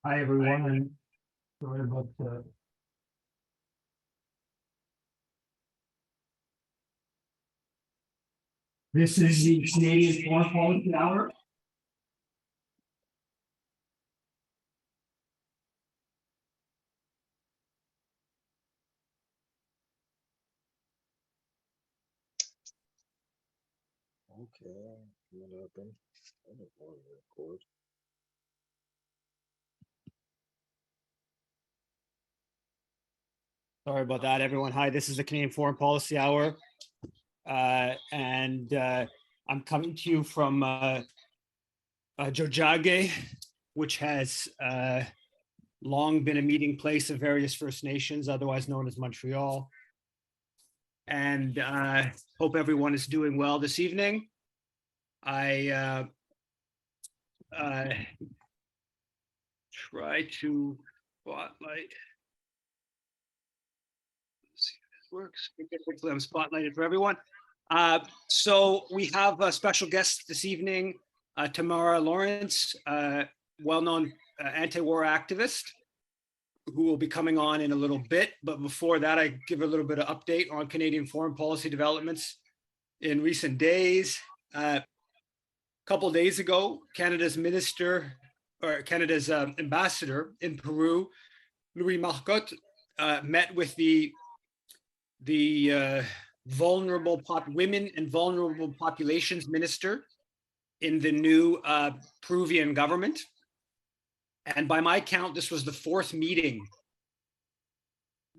Hi, everyone. I'm sorry about this is the Canadian Foreign Policy Hour. Okay, what happened? I don't want to record. Sorry about that, everyone. Hi, this is the Canadian Foreign Policy Hour. And I'm coming to you from Jojage, which has long been a meeting place of various First Nations, otherwise known as Montreal. And hope everyone is doing well this evening. I try to spotlight. Let's see if this works. Hopefully I'm spotlighted for everyone. So we have a special guest this evening, Tamara Lorincz, well-known anti-war activist, who will be coming on in a little bit. But before that, I give a little bit of update on Canadian foreign policy developments in recent days. A couple of days ago, Canada's ambassador in Peru, Louis Marcotte, met with the women and vulnerable populations minister in the new Peruvian government. And by my count, this was the fourth meeting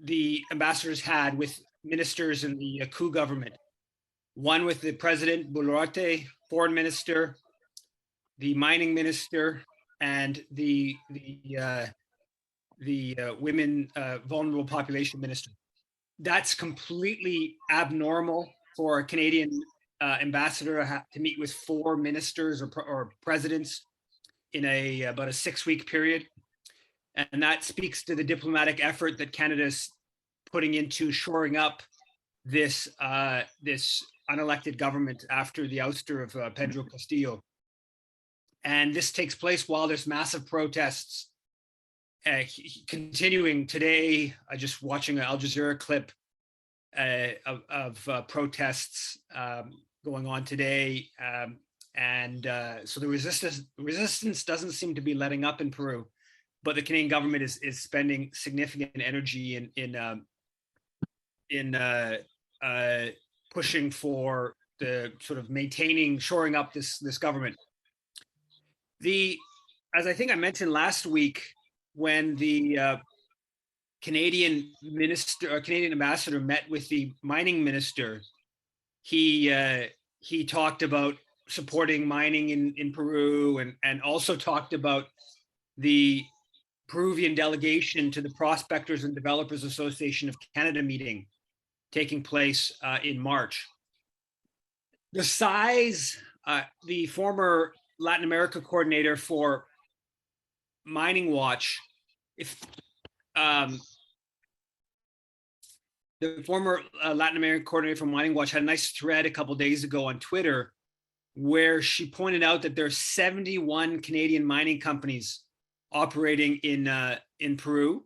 the ambassadors had with ministers in the coup government. One with the president, Boluarte, foreign minister, the mining minister, and the women vulnerable population minister. That's completely abnormal for a Canadian ambassador to meet with four ministers or presidents in about a 6-week period. And that speaks to the diplomatic effort that Canada's putting into shoring up this unelected government after the ouster of Pedro Castillo. And this takes place while there's massive protests continuing today. I just watching an Al Jazeera clip of protests going on today. So the resistance doesn't seem to be letting up in Peru, but the Canadian government is spending significant energy in pushing for the sort of shoring up this government. As I think I mentioned last week, when the Canadian ambassador met with the mining minister, he talked about supporting mining in Peru and also talked about the Peruvian delegation to the Prospectors and Developers Association of Canada meeting taking place in March. The the former Latin America coordinator for Mining Watch, the former Latin American coordinator for Mining Watch had a nice thread a couple of days ago on Twitter where she pointed out that there are 71 Canadian mining companies operating in Peru.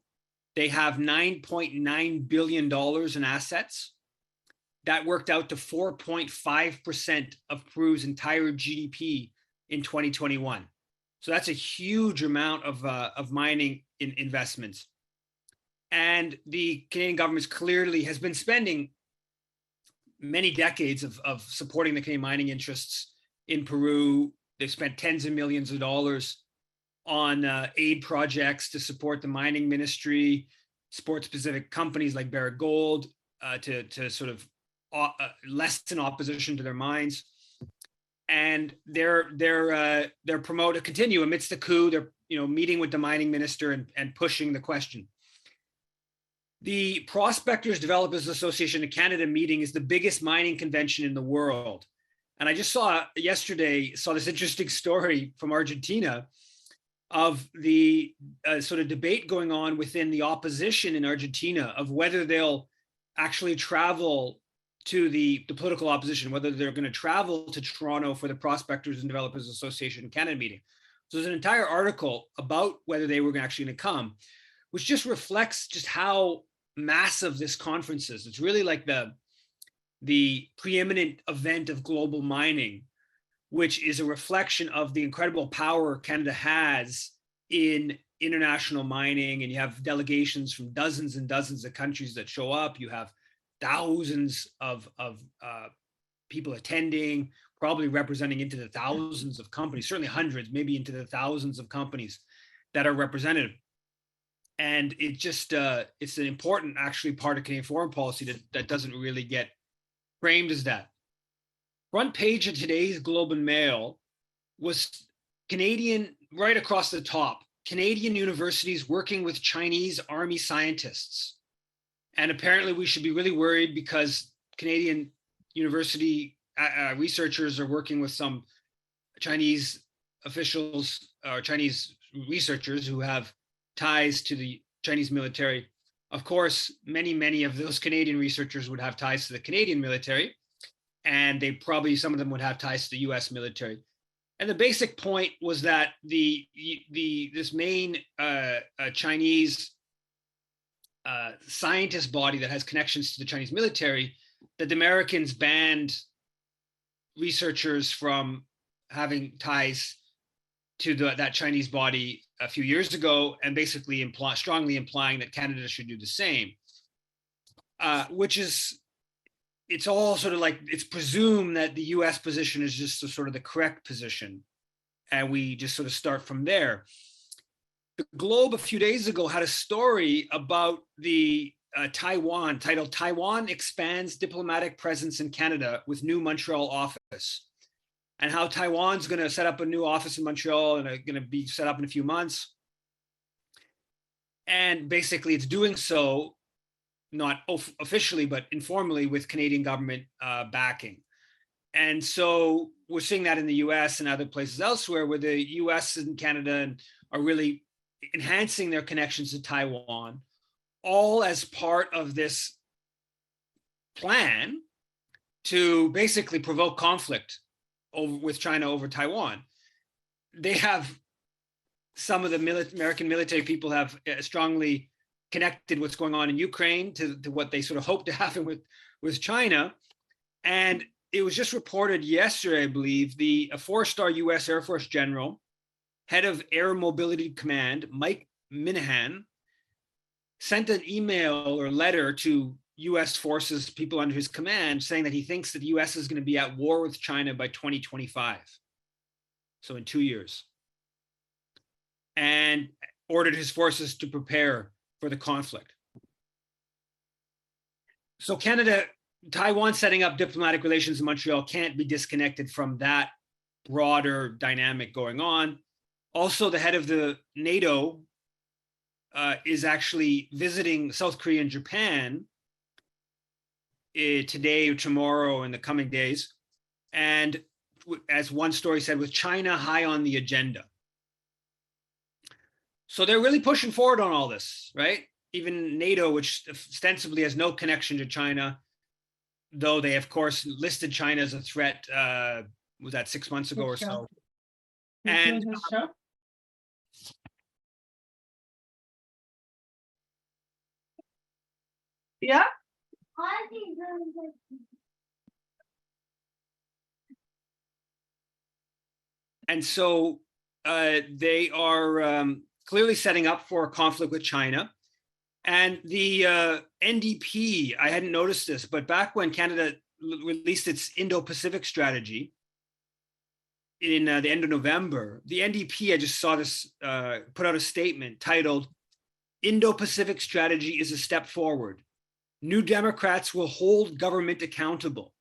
They have $9.9 billion in assets. That worked out to 4.5% of Peru's entire GDP in 2021. So that's a huge amount of mining investments. And the Canadian government clearly has been spending many decades of supporting the Canadian mining interests in Peru. They've spent tens of millions of dollars on aid projects to support the mining ministry, support specific companies like Barrick Gold to sort of lessen opposition to their mines. And they're promote to continue amidst the coup. They're meeting with the mining minister and pushing the question. The Prospectors Developers Association of Canada meeting is the biggest mining convention in the world. And I just saw this interesting story from Argentina of the sort of debate going on within the opposition in Argentina of whether they'll actually travel to the political opposition, whether they're going to travel to Toronto for the Prospectors and Developers Association Canada meeting. So there's an entire article about whether they were actually going to come, which just reflects just how massive this conference is. It's really like the preeminent event of global mining, which is a reflection of the incredible power Canada has in international mining. And you have delegations from dozens and dozens of countries that show up. You have thousands of people attending, probably representing into the thousands of companies, certainly hundreds, maybe into the thousands of companies that are represented. And it just it's an important actually part of Canadian foreign policy that doesn't really get framed as that. Front page of today's Globe and Mail was Canadian, right across the top, Canadian universities working with Chinese army scientists. And apparently we should be really worried because Canadian university researchers are working with some Chinese officials or Chinese researchers who have ties to the Chinese military. Of course, many of those Canadian researchers would have ties to the Canadian military, and some of them would have ties to the US military. And the basic point was that this main Chinese scientist body that has connections to the Chinese military, that the Americans banned researchers from having ties to that Chinese body a few years ago, and basically strongly implying that Canada should do the same, which is, it's all sort of like, it's presumed that the US position is just sort of the correct position, and we just sort of start from there. The Globe a few days ago had a story about the Taiwan, titled "Taiwan Expands Diplomatic Presence in Canada with New Montreal Office," and how Taiwan's going to set up a new office in Montreal and going to be set up in a few months. And basically it's doing so, not officially, but informally, with Canadian government backing. And so we're seeing that in the US and other places elsewhere, where the US and Canada are really enhancing their connections to Taiwan, all as part of this plan to basically provoke conflict with China over Taiwan. They have, some of the American military people have strongly connected what's going on in Ukraine to what they sort of hope to happen with China. And it was just reported yesterday, I believe, a 4-star US Air Force general, head of Air Mobility Command, Mike Minahan, sent an email or letter to US forces, people under his command, saying that he thinks that the US is going to be at war with China by 2025. So in 2 years. And ordered his forces to prepare for the conflict. So Taiwan setting up diplomatic relations in Montreal can't be disconnected from that broader dynamic going on. Also, the head of the NATO is actually visiting South Korea and Japan today or tomorrow in the coming days. And as one story said, with China high on the agenda. So they're really pushing forward on all this, right? Even NATO, which ostensibly has no connection to China, though they, of course, listed China as a threat was that 6 months ago or so. Did And you just show? Yeah. And so they are clearly setting up for a conflict with China. And the NDP, I hadn't noticed this, but back when Canada released its Indo-Pacific strategy in the end of November, the NDP, I just saw this, put out a statement titled, Indo-Pacific strategy is a step forward. New Democrats will hold government accountable.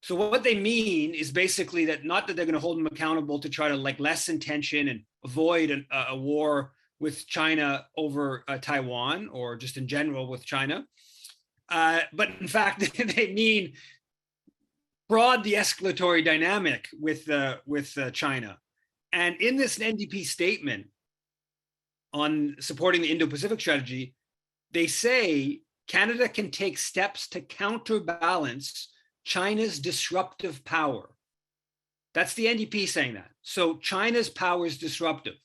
So what they mean is basically that not that they're going to hold them accountable to try to like lessen tension and avoid a war with China over Taiwan or just in general with China. But in fact, they mean broad the escalatory dynamic with China. And in this NDP statement on supporting the Indo-Pacific strategy, they say Canada can take steps to counterbalance China's disruptive power. That's the NDP saying that. So China's power is disruptive.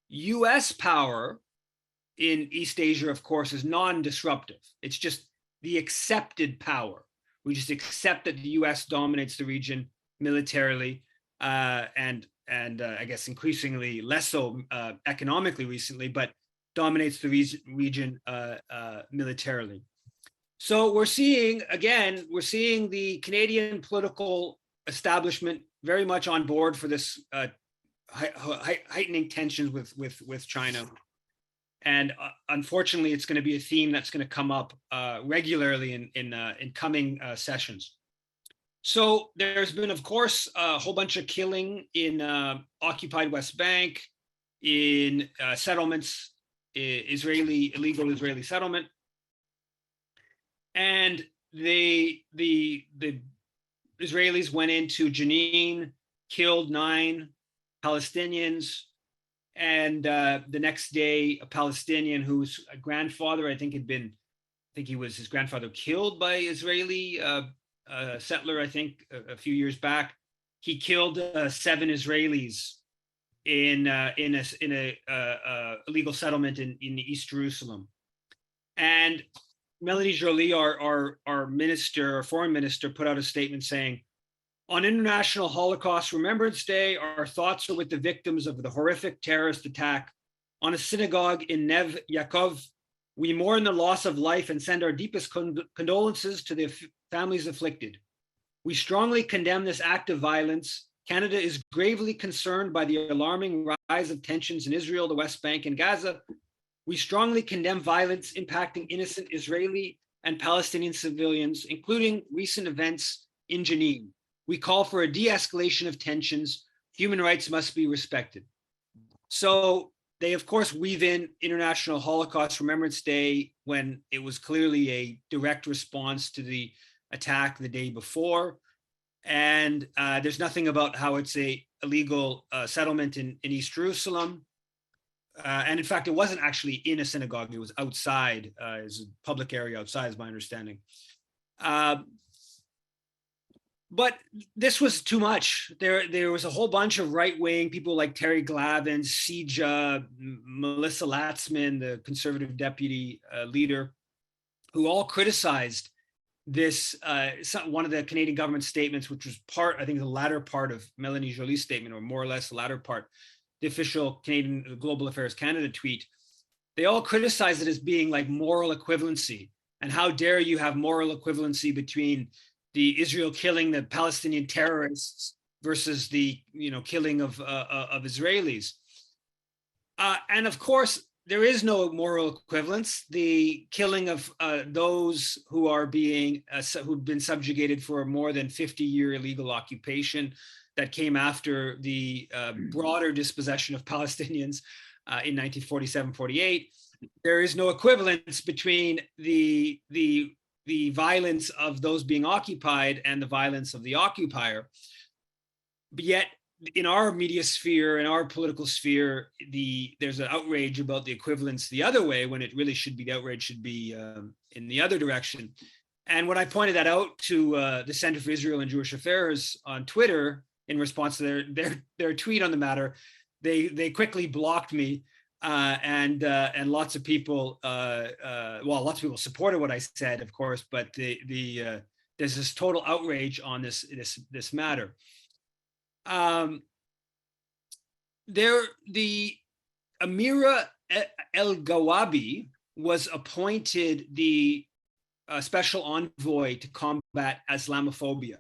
US power in East Asia, of course, is non-disruptive. It's just the accepted power. We just accept that the US dominates the region militarily and I guess increasingly less so economically recently, but dominates the region militarily. So we're seeing, again, the Canadian political establishment very much on board for this heightening tensions with China. And unfortunately, it's going to be a theme that's going to come up regularly in coming sessions. So there's been, of course, a whole bunch of killing in occupied West Bank, in settlements, illegal Israeli settlement. And the Israelis went into Jenin, killed 9 Palestinians, and the next day, a Palestinian whose grandfather, I think his grandfather killed by Israeli settler, I think a few years back. He killed 7 Israelis in a illegal settlement in East Jerusalem. And Melanie Joly, our foreign minister, put out a statement saying, on International Holocaust Remembrance Day, our thoughts are with the victims of the horrific terrorist attack on a synagogue in Neve Yaakov. We mourn the loss of life and send our deepest condolences to the families afflicted. We strongly condemn this act of violence. Canada is gravely concerned by the alarming rise of tensions in Israel, the West Bank, and Gaza. We strongly condemn violence impacting innocent Israeli and Palestinian civilians, including recent events in Jenin. We call for a de-escalation of tensions. Human rights must be respected. So they, of course, weave in International Holocaust Remembrance Day when it was clearly a direct response to the attack the day before. And there's nothing about how it's a illegal settlement in East Jerusalem. And in fact, it wasn't actually in a synagogue. It was outside, it was a public area outside, is my understanding. But this was too much. There was a whole bunch of right-wing people like Terry Glavin, Sija, Melissa Latzman, the conservative deputy leader, who all criticized this, one of the Canadian government statements, which was I think the latter part of Melanie Joly's statement, or more or less the latter part, the official Canadian Global Affairs Canada tweet. They all criticized it as being like moral equivalency. And how dare you have moral equivalency between the Israel killing the Palestinian terrorists versus the killing of Israelis. And of course, there is no moral equivalence. The killing of those who are who've been subjugated for more than 50-year illegal occupation that came after the broader dispossession of Palestinians in 1947-48. There is no equivalence between the violence of those being occupied and the violence of the occupier. But yet, in our media sphere, in our political sphere, there's an outrage about the equivalence the other way, when it really should be, the outrage should be in the other direction. And when I pointed that out to the Center for Israel and Jewish Affairs on Twitter, in response to their tweet on the matter. They quickly blocked me, and lots of people, lots of people supported what I said, of course, but there's this total outrage on this matter. The Amira El-Gawabi was appointed the special envoy to combat Islamophobia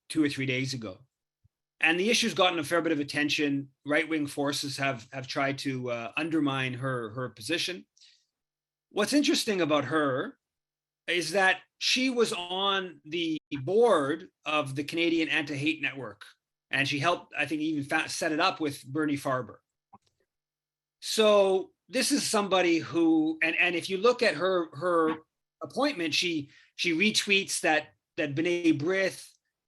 2 or 3 days ago. And the issue's gotten a fair bit of attention. Right-wing forces have tried to undermine her position. What's interesting about her is that she was on the board of the Canadian Anti-Hate Network, and she helped, I think, even set it up with Bernie Farber. So this is somebody who, and if you look at her appointment, she retweets that B'nai B'rith,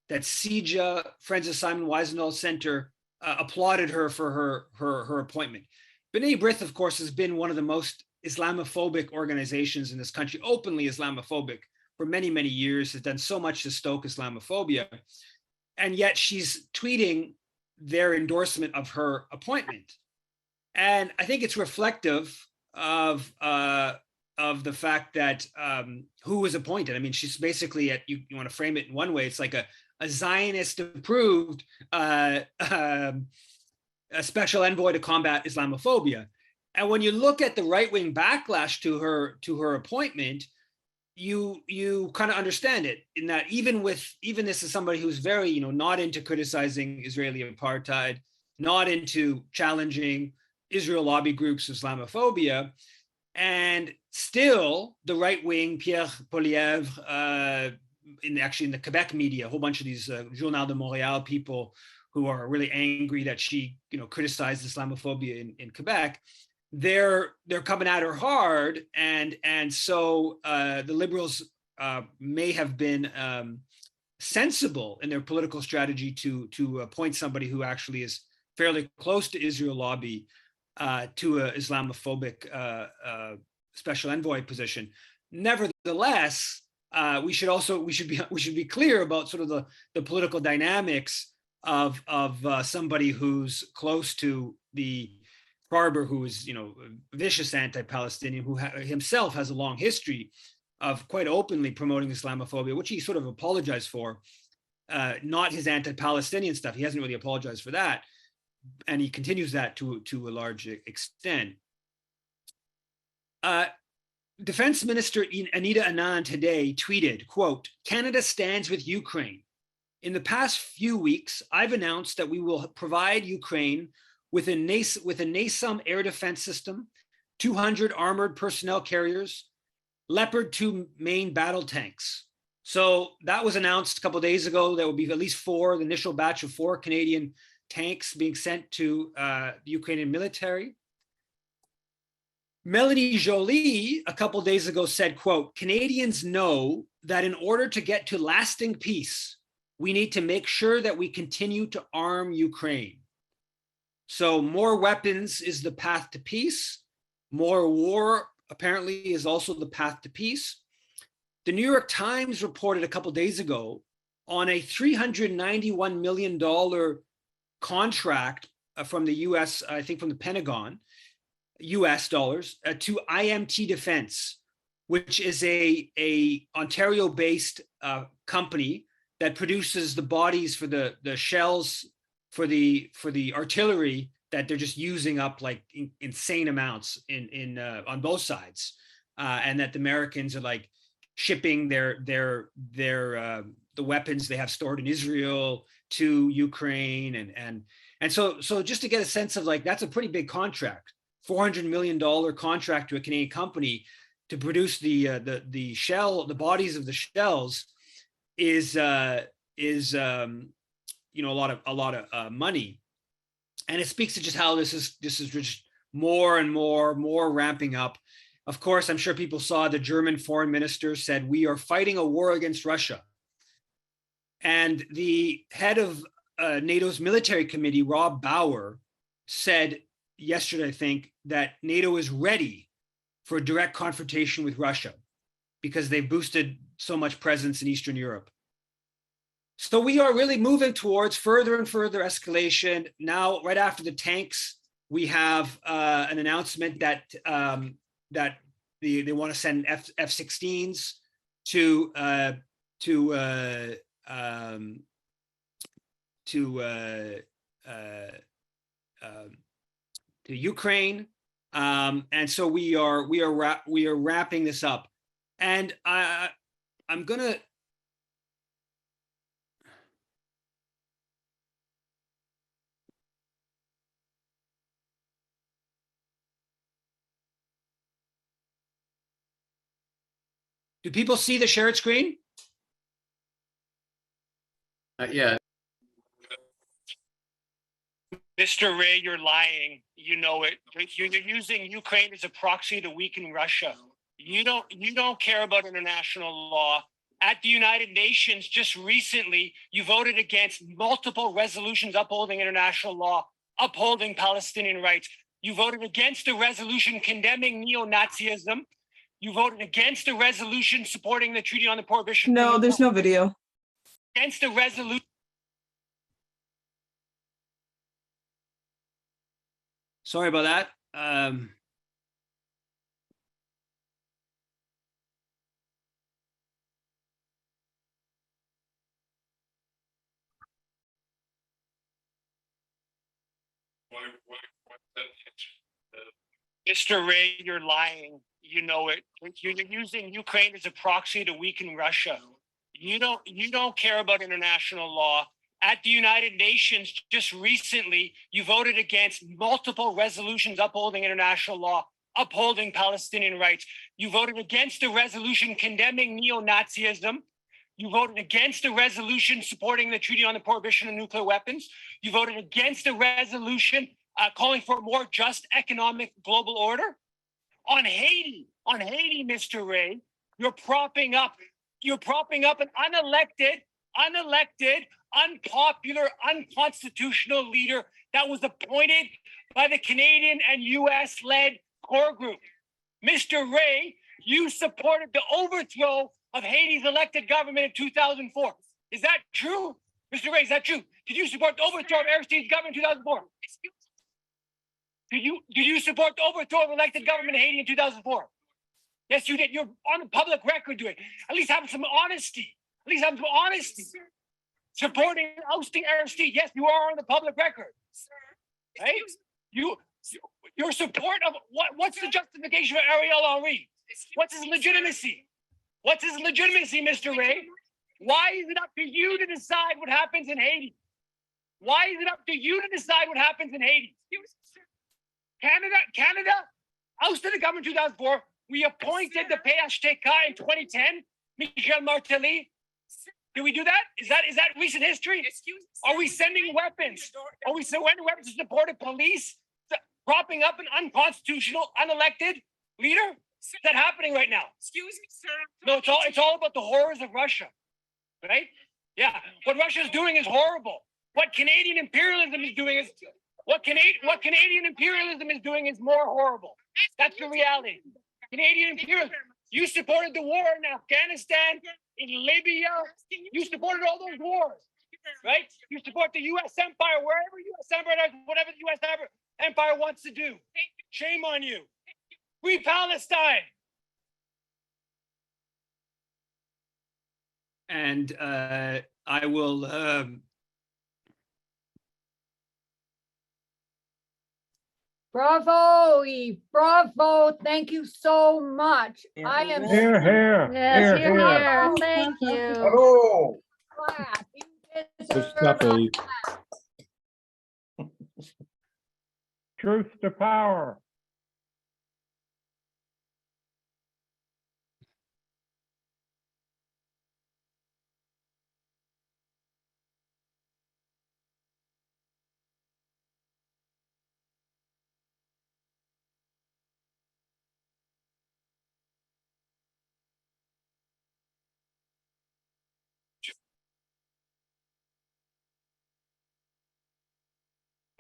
that CIJA, Friends of Simon Wiesenthal Center, applauded her for her appointment. B'nai B'rith, of course, has been one of the most Islamophobic organizations in this country, openly Islamophobic for many, many years, has done so much to stoke Islamophobia. And yet she's tweeting their endorsement of her appointment. And I think it's reflective of the fact that who was appointed. I mean, she's basically, you want to frame it in one way, it's like a Zionist-approved a special envoy to combat Islamophobia. And when you look at the right-wing backlash to her appointment, you kind of understand it, in that even this is somebody who's very, not into criticizing Israeli apartheid, not into challenging Israel lobby groups' Islamophobia, and still the right wing, Pierre Poilievre, in the Quebec media, a whole bunch of these Journal de Montréal people who are really angry that she, criticized Islamophobia in Quebec. They're coming at her hard, and so the Liberals may have been sensible in their political strategy to appoint somebody who actually is fairly close to Israel lobby to an Islamophobic special envoy position. Nevertheless, we should be clear about sort of the political dynamics of somebody who's close to the Farber, who is a vicious anti-Palestinian, who himself has a long history of quite openly promoting Islamophobia, which he sort of apologized for. Not his anti-Palestinian stuff; he hasn't really apologized for that, and he continues that to a large extent. Defense Minister Anita Anand today tweeted, quote, "Canada stands with Ukraine. In the past few weeks, I've announced that we will provide Ukraine with a NASAM air defense system, 200 armored personnel carriers, Leopard 2 main battle tanks." So that was announced a couple of days ago. There will be at least the initial batch of 4 Canadian tanks being sent to the Ukrainian military. Melanie Joly, a couple of days ago, said, quote, "Canadians know that in order to get to lasting peace, we need to make sure that we continue to arm Ukraine. So more weapons is the path to peace. More war, apparently, is also the path to peace." The New York Times reported a couple of days ago on a $391 million contract from the US, I think from the Pentagon, US dollars, to IMT Defense, which is a Ontario-based company that produces the bodies for the shells for the artillery that they're just using up like insane amounts on both sides, and that the Americans are like shipping the weapons they have stored in Israel to Ukraine, and so just to get a sense of like, that's a pretty big contract, $400 million contract to a Canadian company to produce the bodies of the shells is a lot of money, and it speaks to just how this is just more and more ramping up. Of course, I'm sure people saw the German foreign minister said, "We are fighting a war against Russia," and the head of NATO's military committee, Rob Bauer, said yesterday, I think, that NATO is ready for a direct confrontation with Russia because they've boosted so much presence in Eastern Europe. So we are really moving towards further and further escalation. Now, right after the tanks, we have an announcement that that they want to send F-16s to to uh, um, to Ukraine, and so we are wrapping this up, and I'm gonna. Do people see the shared screen? Yeah. Mr. Ray, you're lying. You know it. You're using Ukraine as a proxy to weaken Russia. You don't care about international law. At the United Nations, just recently, you voted against multiple resolutions upholding international law, upholding Palestinian rights. You voted against a resolution condemning neo-Nazism. You voted against a resolution supporting the Treaty on the Prohibition. No, there's no video. Against a resolution. Sorry about that. Mr. Ray, you're lying. You know it. You're using Ukraine as a proxy to weaken Russia. You don't care about international law. At the United Nations, just recently, you voted against multiple resolutions upholding international law, upholding Palestinian rights. You voted against a resolution condemning neo-Nazism. You voted against a resolution supporting the Treaty on the Prohibition of Nuclear Weapons. You voted against a resolution calling for a more just economic global order. On Haiti, Mr. Ray, you're propping up an unelected, unpopular, unconstitutional leader that was appointed by the Canadian and US-led core group. Mr. Ray, you supported the overthrow of Haiti's elected government in 2004. Is that true? Mr. Ray, is that true? Did you support the overthrow of Aristide's government in 2004? Did you support the overthrow of elected government in Haiti in 2004? Yes, you did. You're on the public record doing it. At least have some honesty. Supporting ousting Aristide. Yes, you are on the public record. Right? Your support of what's the justification for Ariel Henry? What's his legitimacy? Mr. Ray? Why is it up to you to decide what happens in Haiti? Canada ousted the government in 2004. We appointed the PHTK in 2010, Michel Martelly. Did we do that? Is that recent history? Are we sending weapons? Are we sending weapons to support a police propping up an unconstitutional, unelected leader? Is that happening right now? Excuse me, sir. No, it's all about the horrors of Russia, right? Yeah, what Russia's doing is horrible. What Canadian imperialism is doing is more horrible. That's the reality. Canadian imperialism. You supported the war in Afghanistan, in Libya. You supported all those wars, right? You support the U.S. empire, wherever U.S. empire does, whatever the U.S. empire wants to do. Shame on you. Free Palestine. And I will. Bravo, Eve. Bravo. Thank you so much. I am Here. Yes, Here, you're here. here. Thank you. Hello. glad. You Good deserve stuff, a Eve. clap. Truth to power.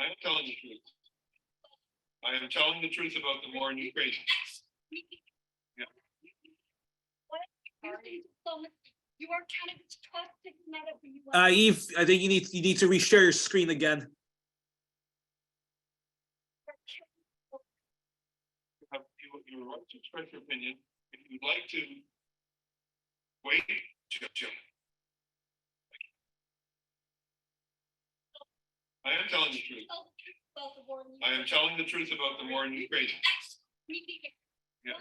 I'm telling the truth. I am telling the truth about the war in Ukraine. Yeah. You are Canada's trusted diplomat of the UN. Eve, I think you need to reshare your screen again. You have your right to express your opinion. If you'd like to wait, Jim. I am telling the truth. I am telling the truth about the war in Ukraine. Yeah.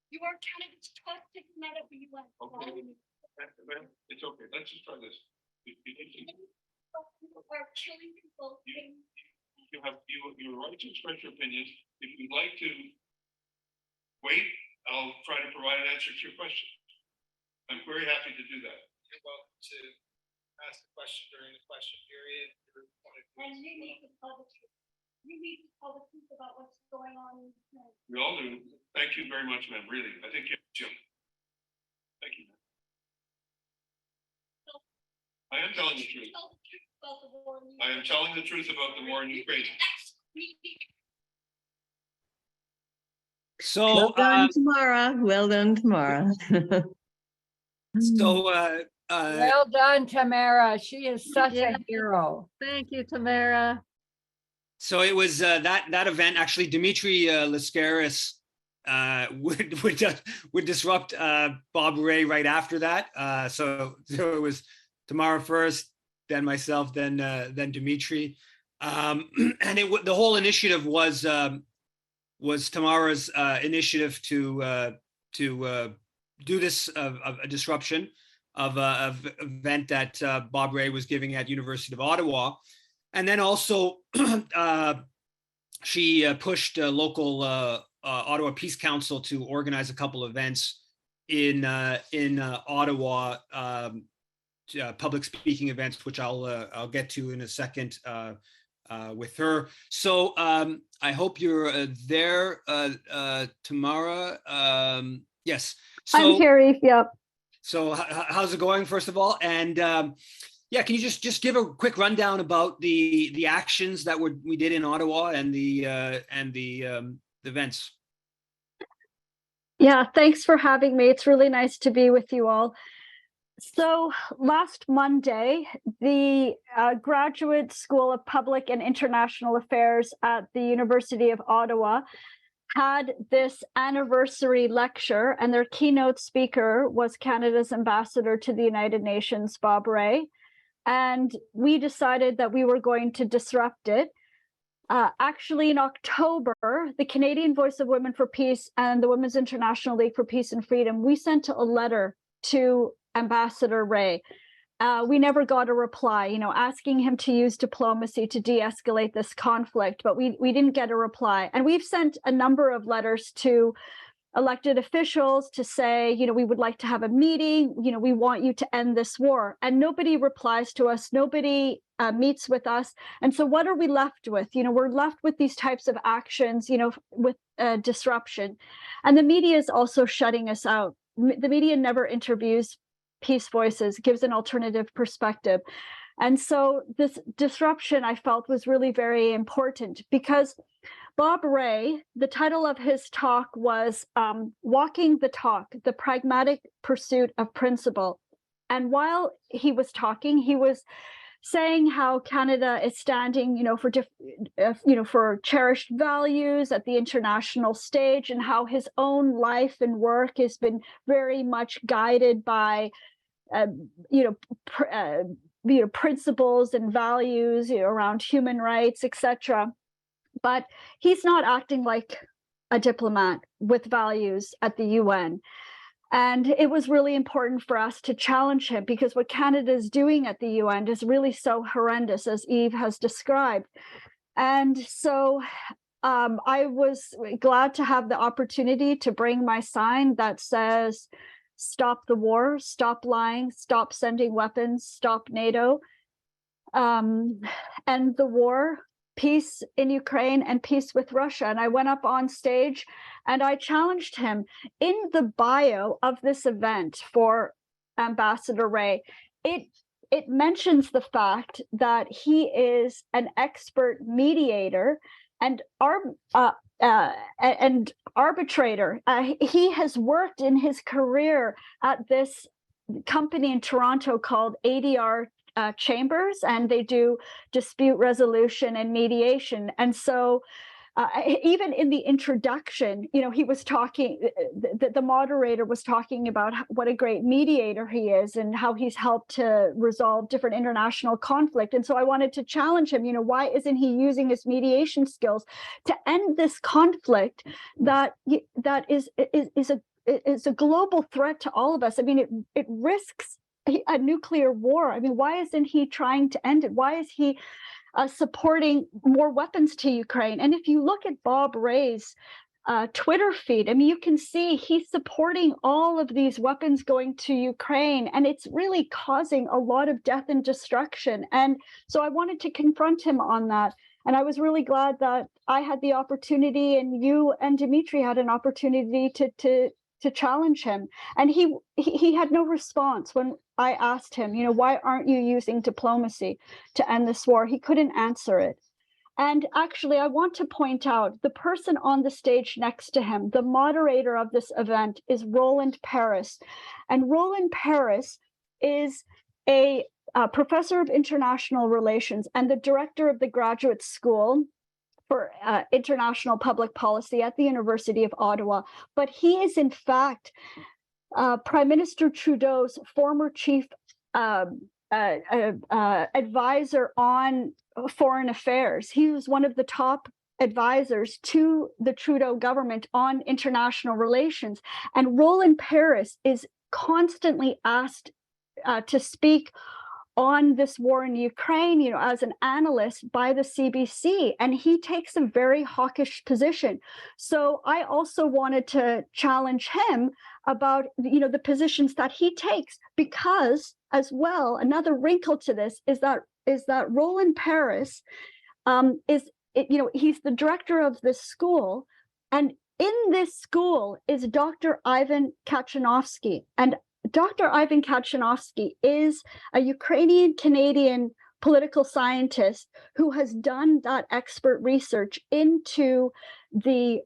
You are Canada's trusted diplomat of the UN. Okay. It's okay. Let's just try this. You are killing people. You have your right to express your opinion. If you'd like to wait, I'll try to provide an answer to your question. I'm very happy to do that. You're welcome to ask the question during the question period. And you need to tell the truth. You need to tell the truth about what's going on in Ukraine. We all do. Thank you very much, ma'am. Really, I think you're Jim. Thank you. I am telling the truth. Tell the truth about the war in I am telling the truth about the war in Ukraine. So, Well done, Tamara. Well done, Tamara. Well done, Tamara. She is such Yeah. a hero. Thank you, Tamara. so it was that event. Actually, Dimitri Lascaris would disrupt Bob Ray right after that. So it was Tamara first, then myself, then Dimitri, and the whole initiative was Tamara's initiative to do this a disruption of an event that Bob Ray was giving at University of Ottawa, and then also she pushed local Ottawa Peace Council to organize a couple events in Ottawa, public speaking events, which I'll get to in a second with her. So I hope you're there, Tamara. Yes. So, I'm here, Eve. Yep. So how's it going, first of all? And yeah, can you just give a quick rundown about the actions that we did in Ottawa and the events? Yeah, thanks for having me. It's really nice to be with you all. So last Monday, the Graduate School of Public and International Affairs at the University of Ottawa had this anniversary lecture, and their keynote speaker was Canada's ambassador to the United Nations, Bob Ray. And we decided that we were going to disrupt it. Actually, in October, the Canadian Voice of Women for Peace and the Women's International League for Peace and Freedom, we sent a letter to Ambassador Ray. We never got a reply, asking him to use diplomacy to de-escalate this conflict, but we didn't get a reply. And we've sent a number of letters to elected officials to say, we would like to have a meeting, we want you to end this war. And nobody replies to us, nobody meets with us. And so what are we left with? We're left with these types of actions, with disruption. And the media is also shutting us out. The media never interviews Peace Voices, gives an alternative perspective. And so this disruption, I felt, was really very important because Bob Ray, the title of his talk was Walking the Talk, the Pragmatic Pursuit of Principle. And while he was talking, he was saying how Canada is standing, for cherished values at the international stage, and how his own life and work has been very much guided by, principles and values around human rights, etc. But he's not acting like a diplomat with values at the UN. And it was really important for us to challenge him because what Canada is doing at the UN is really so horrendous, as Eve has described. And so I was glad to have the opportunity to bring my sign that says, stop the war, stop lying, stop sending weapons, stop NATO, end the war, peace in Ukraine, and peace with Russia. And I went up on stage and I challenged him. In the bio of this event for Ambassador Ray, it mentions the fact that he is an expert mediator, and our and arbitrator. He has worked in his career at this company in Toronto called ADR Chambers, and they do dispute resolution and mediation. And so even in the introduction, he was talking, the moderator was talking about what a great mediator he is and how he's helped to resolve different international conflict. And so I wanted to challenge him, why isn't he using his mediation skills to end this conflict that is a global threat to all of us? I mean, it risks a nuclear war. I mean, why isn't he trying to end it? Why is he supporting more weapons to Ukraine? And if you look at Bob Ray's Twitter feed, I mean, you can see he's supporting all of these weapons going to Ukraine, and it's really causing a lot of death and destruction. And so I wanted to confront him on that. And I was really glad that I had the opportunity, and you and Dimitri had an opportunity to challenge him. And he had no response when I asked him, why aren't you using diplomacy to end this war? He couldn't answer it. And actually, I want to point out the person on the stage next to him, the moderator of this event, is Roland Paris. And Roland Paris is a professor of international relations and the director of the graduate school for international public policy at the University of Ottawa. But he is, in fact, Prime Minister Trudeau's former chief advisor on foreign affairs. He was one of the top advisors to the Trudeau government on international relations. And Roland Paris is constantly asked to speak on this war in Ukraine, as an analyst by the CBC, and he takes a very hawkish position. So I also wanted to challenge him about, the positions that he takes, because as well, another wrinkle to this is that Roland Paris he's the director of this school, and in this school is Dr. Ivan Kachanovsky. And Dr. Ivan Kachanovsky is a Ukrainian-Canadian political scientist who has done that expert research into the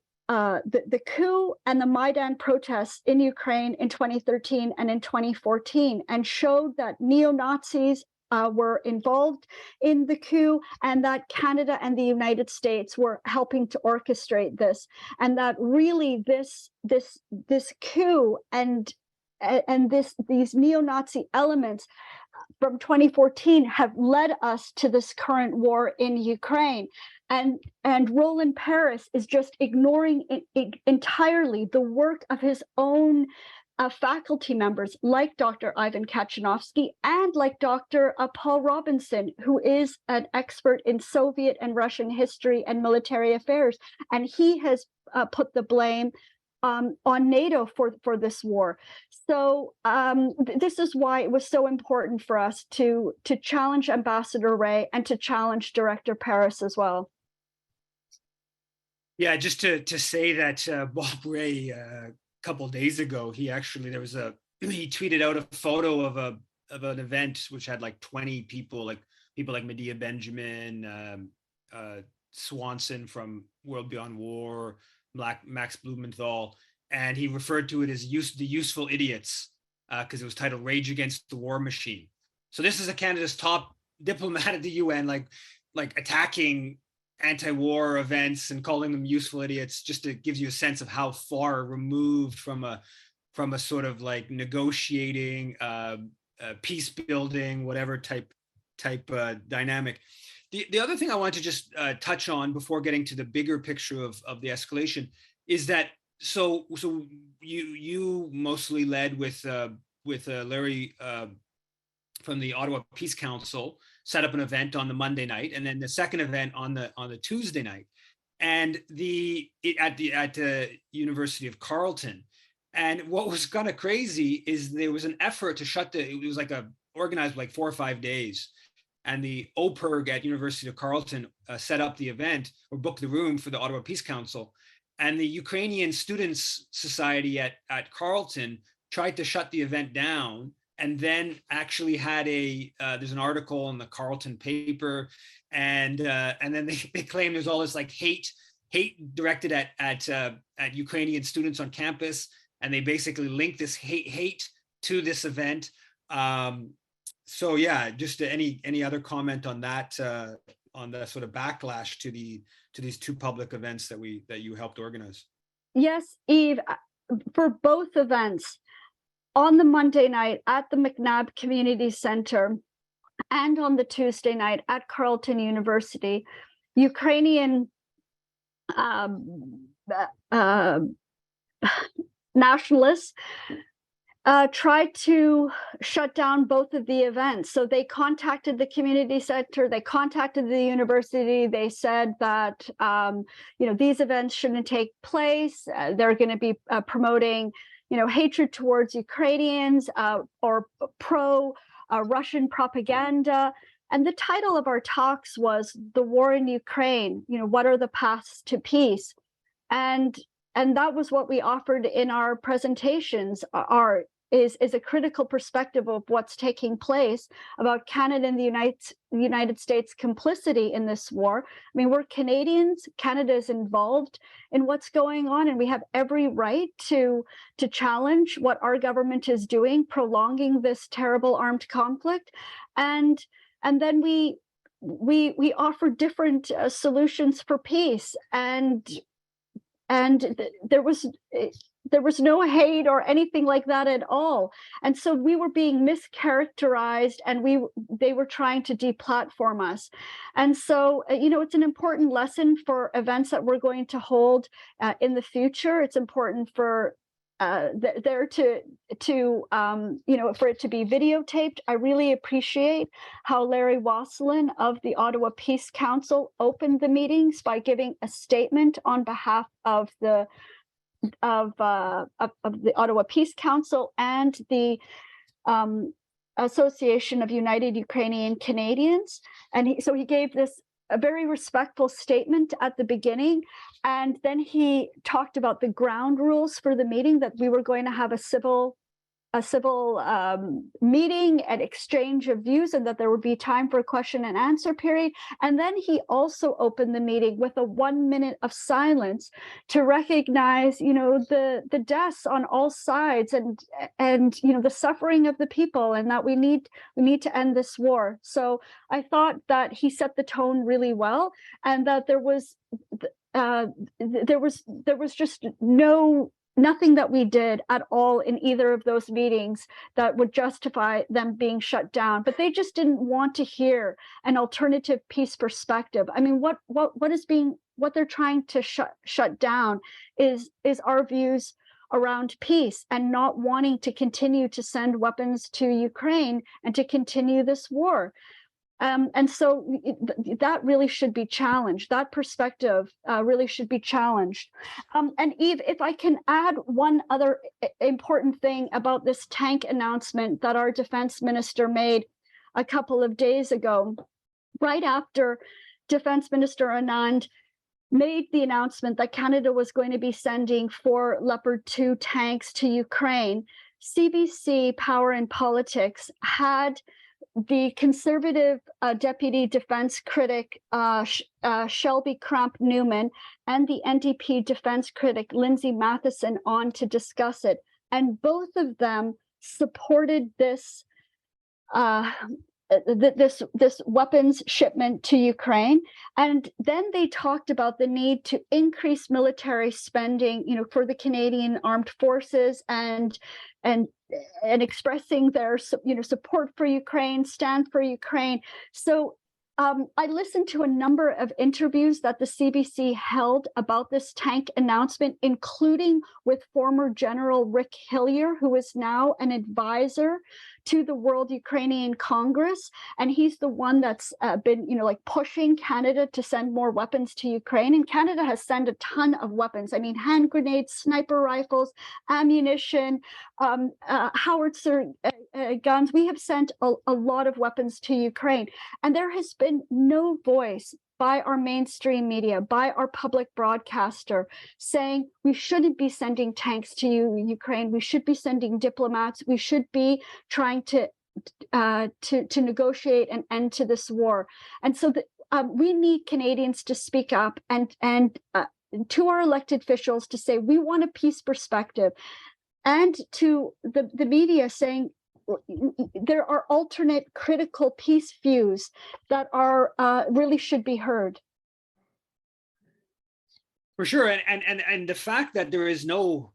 coup and the Maidan protests in Ukraine in 2013 and in 2014, and showed that neo-Nazis were involved in the coup, and that Canada and the United States were helping to orchestrate this, and that really this coup and these neo-Nazi elements from 2014 have led us to this current war in Ukraine. And Roland Paris is just ignoring entirely the work of his own faculty members, like Dr. Ivan Kachanovsky and like Dr. Paul Robinson, who is an expert in Soviet and Russian history and military affairs. And he has put the blame on NATO for this war. So this is why it was so important for us to challenge Ambassador Ray and to challenge Director Paris as well. Yeah, just to say that Bob Ray, a couple of days ago, he tweeted out a photo of an event which had like 20 people, like Medea Benjamin, Swanson from World Beyond War, Max Blumenthal, and he referred to it as the useful idiots, because it was titled Rage Against the War Machine. So this is Canada's top diplomat at the UN, like attacking anti-war events and calling them useful idiots, just to give you a sense of how far removed from a sort of like negotiating, peace building, whatever type dynamic. The other thing I want to just touch on before getting to the bigger picture of the escalation is that so you mostly led with Larry from the Ottawa Peace Council, set up an event on the Monday night, and then the second event on the Tuesday night, and at the University of Carleton. And what was kind of crazy is there was an effort to it was like organized like 4 or 5 days. And the OPIRG at University of Carleton set up the event or booked the room for the Ottawa Peace Council. And the Ukrainian Students' Society at Carleton tried to shut the event down, and then actually had there's an article in the Carleton paper, and then they claim there's all this like hate hate directed at Ukrainian students on campus, and they basically link this hate to this event. So yeah, just any other comment on that, on the sort of backlash to these two public events that you helped organize? Yes, Eve, for both events, on the Monday night at the McNabb Community Center and on the Tuesday night at Carleton University, Ukrainian nationalists tried to shut down both of the events. So they contacted the community center, they contacted the university, they said that these events shouldn't take place. They're going to be promoting hatred towards Ukrainians or pro-Russian propaganda. And the title of our talks was "The War in Ukraine, what are the paths to peace?" And that was what we offered in our presentations, is a critical perspective of what's taking place, about Canada and the United States complicity in this war. I mean, we're Canadians, Canada is involved in what's going on, and we have every right to challenge what our government is doing, prolonging this terrible armed conflict. And then we offer different solutions for peace, and there was no hate or anything like that at all. And so we were being mischaracterized, and they were trying to deplatform us. And so, it's an important lesson for events that we're going to hold in the future. It's important for for it to be videotaped. I really appreciate how Larry Wasselin of the Ottawa Peace Council opened the meetings by giving a statement on behalf of the Ottawa Peace Council and the Association of United Ukrainian Canadians. And so he gave this a very respectful statement at the beginning. And then he talked about the ground rules for the meeting, that we were going to have a civil meeting and exchange of views, and that there would be time for a question and answer period. And then he also opened the meeting with a 1 minute of silence to recognize, the deaths on all sides, and the suffering of the people, and that we need to end this war. So I thought that he set the tone really well, and that there was just nothing that we did at all in either of those meetings that would justify them being shut down. But they just didn't want to hear an alternative peace perspective. I mean, what they're trying to shut down is our views around peace, and not wanting to continue to send weapons to Ukraine and to continue this war. And so that really should be challenged. That perspective really should be challenged. And Eve, if I can add one other important thing about this tank announcement that our defense minister made a couple of days ago, right after Defense Minister Anand made the announcement that Canada was going to be sending 4 Leopard 2 tanks to Ukraine, CBC Power and Politics had the Conservative Deputy Defense Critic Shelby Cramp-Newman and the NDP Defense Critic Lindsay Matheson on to discuss it. And both of them supported this this weapons shipment to Ukraine. And then they talked about the need to increase military spending, for the Canadian Armed Forces, and expressing their, support for Ukraine, stand for Ukraine. So I listened to a number of interviews that the CBC held about this tank announcement, including with former General Rick Hillier, who is now an advisor to the World Ukrainian Congress. And he's the one that's been, pushing Canada to send more weapons to Ukraine. And Canada has sent a ton of weapons. I mean, hand grenades, sniper rifles, ammunition, howitzer guns. We have sent a lot of weapons to Ukraine. And there has been no voice by our mainstream media, by our public broadcaster, saying we shouldn't be sending tanks to Ukraine. We should be sending diplomats. We should be trying to negotiate an end to this war. And so we need Canadians to speak up and to our elected officials to say, we want a peace perspective, and to the media saying, there are alternate critical peace views that are really should be heard. For sure, and the fact that there is no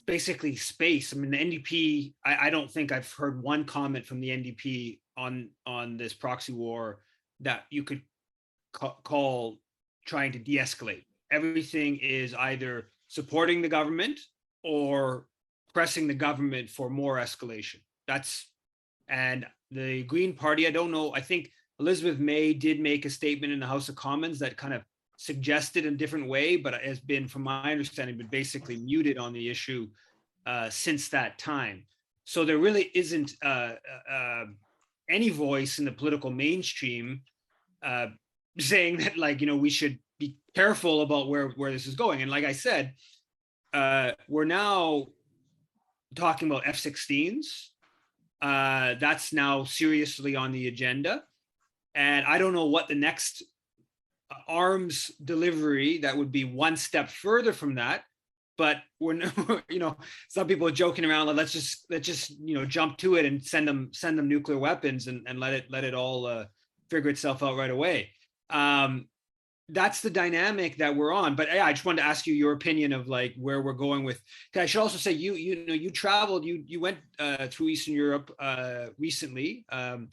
basically space. I mean, the NDP. I don't think I've heard one comment from the NDP on this proxy war that you could call trying to de-escalate. Everything is either supporting the government or pressing the government for more escalation. And the Green Party, I don't know, I think Elizabeth May did make a statement in the House of Commons that kind of suggested in a different way, but has been, from my understanding, been basically muted on the issue since that time. So there really isn't any voice in the political mainstream saying that, like, we should be careful about where this is going. And like I said, we're now talking about F-16s. That's now seriously on the agenda. And I don't know what the next arms delivery that would be one step further from that. But we're, some people are joking around, like, let's just jump to it and send them nuclear weapons and let it all figure itself out right away. That's the dynamic that we're on. But yeah, I just wanted to ask you your opinion of like where we're going with. I should also say you traveled, you went through Eastern Europe recently, and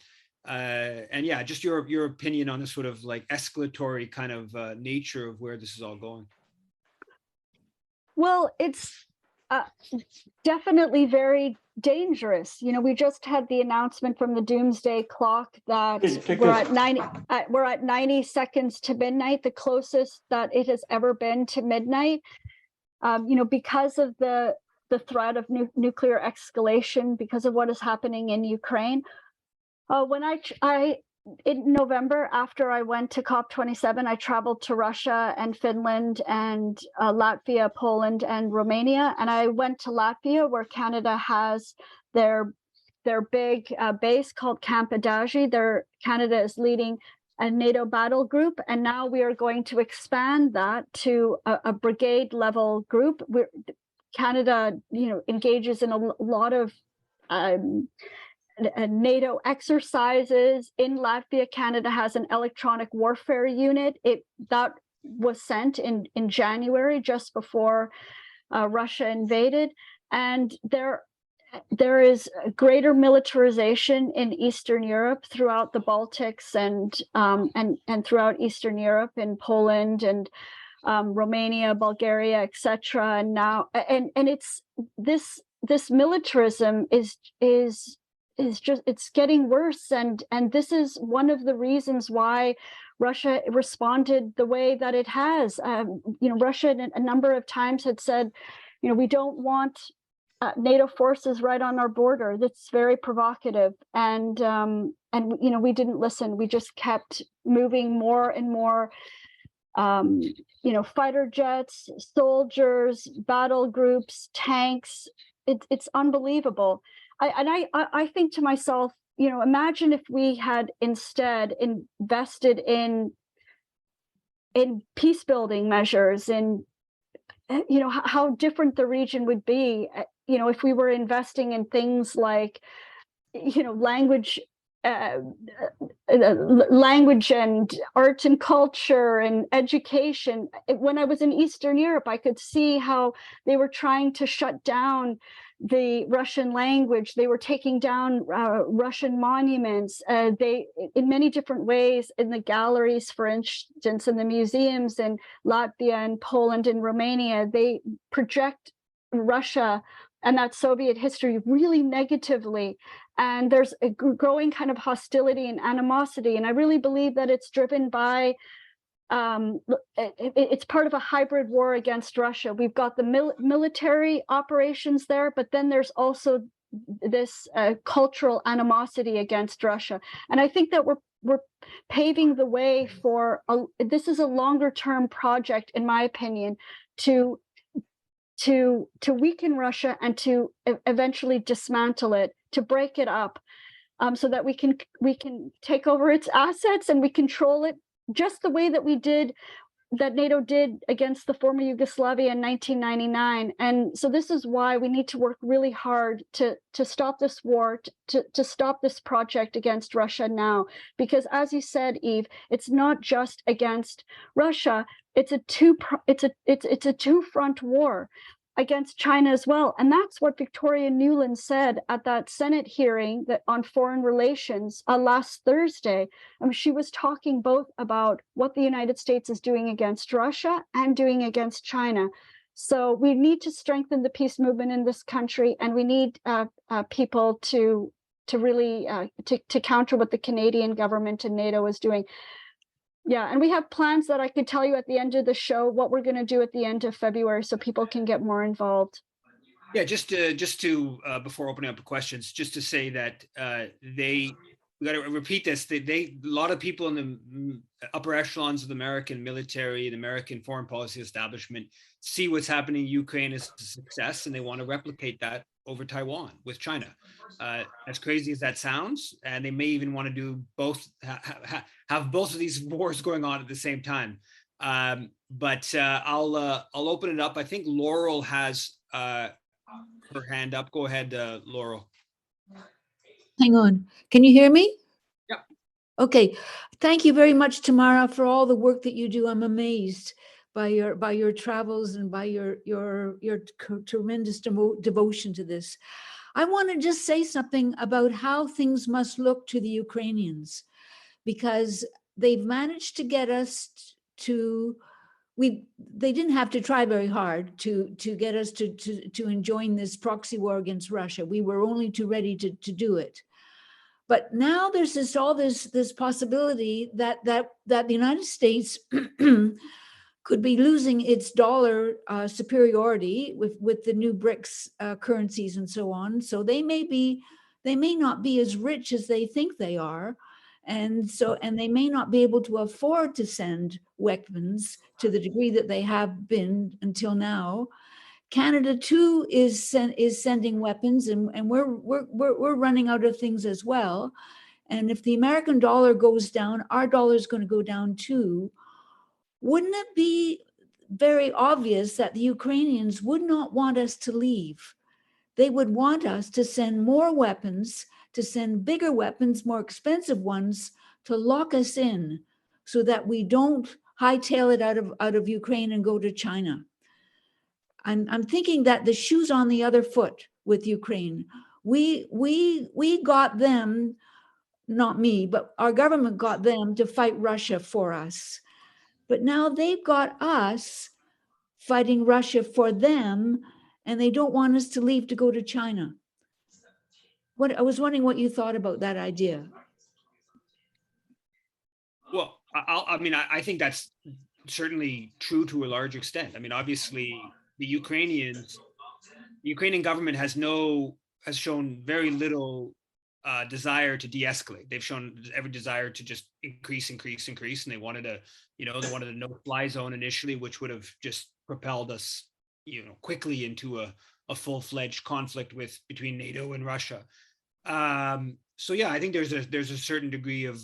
yeah, just your opinion on the sort of like escalatory kind of nature of where this is all going. Well, it's definitely very dangerous. We just had the announcement from the doomsday clock that we're at 90 seconds to midnight, the closest that it has ever been to midnight. Because of the threat of nuclear escalation, because of what is happening in Ukraine. When I in November, after I went to COP27, I traveled to Russia and Finland and Latvia, Poland, and Romania. And I went to Latvia, where Canada has their big base called Camp Adagi. Canada is leading a NATO battle group, and now we are going to expand that to a brigade level group. Canada, engages in a lot of NATO exercises. In Latvia, Canada has an electronic warfare unit. That was sent in January, just before Russia invaded. And there is greater militarization in Eastern Europe, throughout the Baltics and throughout Eastern Europe, in Poland and Romania, Bulgaria, etc. And now, and it's this militarism is just, it's getting worse, and this is one of the reasons why Russia responded the way that it has. Russia a number of times had said, we don't want NATO forces right on our border. That's very provocative, and we didn't listen. We just kept moving more and more. Fighter jets, soldiers, battle groups, tanks. It's unbelievable. I think to myself, imagine if we had instead invested in peace building measures, and how different the region would be. If we were investing in things like language and art and culture and education. When I was in Eastern Europe, I could see how they were trying to shut down the Russian language. They were taking down Russian monuments. They, in many different ways, in the galleries, for instance, in the museums in Latvia and Poland and Romania, they project Russia and that Soviet history really negatively. And there's a growing kind of hostility and animosity. And I really believe that it's driven by, it's part of a hybrid war against Russia. We've got the military operations there, but then there's also this cultural animosity against Russia. And I think that we're paving the way for, this is a longer term project, in my opinion, to weaken Russia and to eventually dismantle it, to break it up, so that we can take over its assets and we control it just the way that we did NATO did against the former Yugoslavia in 1999. And so this is why we need to work really hard to stop this war, to stop this project against Russia now. Because as you said, Eve, it's not just against Russia, it's a two-front war against China as well. And that's what Victoria Nuland said at that Senate hearing that on foreign relations last Thursday. She was talking both about what the United States is doing against Russia and doing against China. So we need to strengthen the peace movement in this country, and we need people to really to counter what the Canadian government and NATO is doing. Yeah, and we have plans that I could tell you at the end of the show what we're going to do at the end of February, so people can get more involved. Yeah, just to before opening up the questions, just to say that we got to repeat this. A lot of people in the upper echelons of the American military and American foreign policy establishment see what's happening in Ukraine as a success, and they want to replicate that over Taiwan with China. As crazy as that sounds, and they may even want to do both, have both of these wars going on at the same time. But I'll open it up. I think Laurel has her hand up. Go ahead, Laurel. Hang on. Can you hear me? Yep. Okay. Thank you very much, Tamara, for all the work that you do. I'm amazed by your travels and by your tremendous devotion to this. I want to just say something about how things must look to the Ukrainians, because they've managed to get us to, they didn't have to try very hard to get us to enjoin this proxy war against Russia. We were only too ready to do it. But now there's this possibility that the United States could be losing its dollar superiority with the new BRICS currencies and so on. So they may not be as rich as they think they are. And they may not be able to afford to send weapons to the degree that they have been until now. Canada too is sending weapons, and we're running out of things as well. And if the American dollar goes down, our dollar is going to go down too. Wouldn't it be very obvious that the Ukrainians would not want us to leave? They would want us to send more weapons, to send bigger weapons, more expensive ones, to lock us in so that we don't hightail it out of Ukraine and go to China. I'm thinking that the shoe's on the other foot with Ukraine. We got them, not me, but our government got them to fight Russia for us. But now they've got us fighting Russia for them, and they don't want us to leave to go to China. I was wondering what you thought about that idea. Well, I think that's certainly true to a large extent. I mean, obviously, the Ukrainian government has shown very little desire to de-escalate. They've shown every desire to just increase, and they wanted a no-fly zone initially, which would have just propelled us, quickly into a full-fledged conflict between NATO and Russia. So yeah, I think there's a certain degree of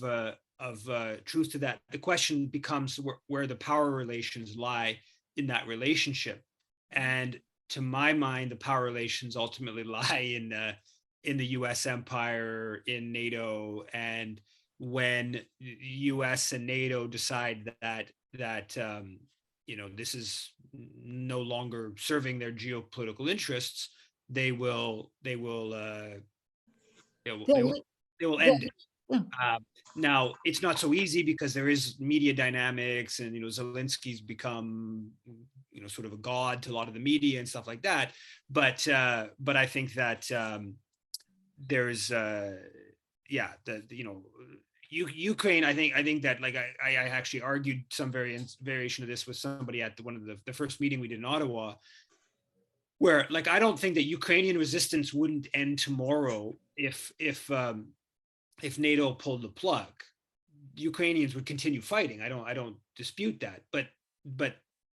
truth to that. The question becomes where the power relations lie in that relationship, and to my mind, the power relations ultimately lie in the U.S. empire, in NATO, and when U.S. and NATO decide that this is no longer serving their geopolitical interests, they will end it. Now, it's not so easy because there is media dynamics, and Zelensky's become sort of a god to a lot of the media and stuff like that. But I think that there's Ukraine. I think that, like, I actually argued some variation of this with somebody at one of the first meeting we did in Ottawa, where, like, I don't think that Ukrainian resistance wouldn't end tomorrow if NATO pulled the plug. Ukrainians would continue fighting. I don't dispute that, but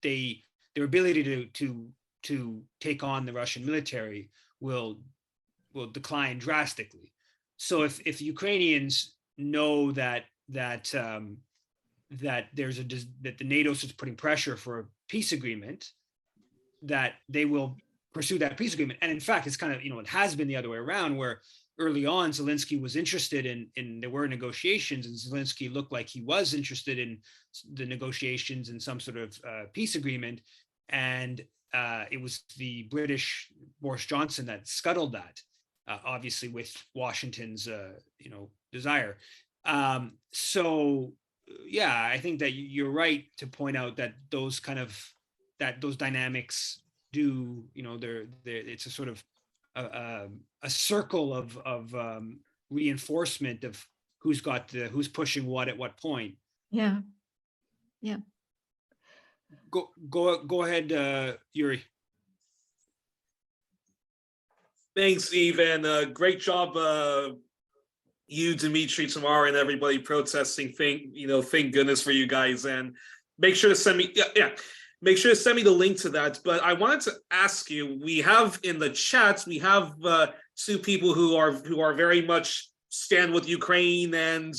their ability to take on the Russian military will decline drastically. So if Ukrainians know that that that the NATO is putting pressure for a peace agreement, that they will pursue that peace agreement. And in fact, it's kind of, it has been the other way around, where early on Zelensky was interested in there were negotiations, and Zelensky looked like he was interested in the negotiations and some sort of peace agreement. And it was the British Boris Johnson that scuttled that, obviously with Washington's, desire. So yeah, I think that you're right to point out that those dynamics do, it's a sort of a circle of reinforcement of who's pushing what at what point. Yeah. Go ahead, Yuri. Thanks, Steve, and great job, you, Dimitri, Tamara, and everybody protesting. Thank goodness for you guys, and make sure to send me. Make sure to send me the link to that. But I wanted to ask you, we have in the chat, we have two people who are very much stand with Ukraine and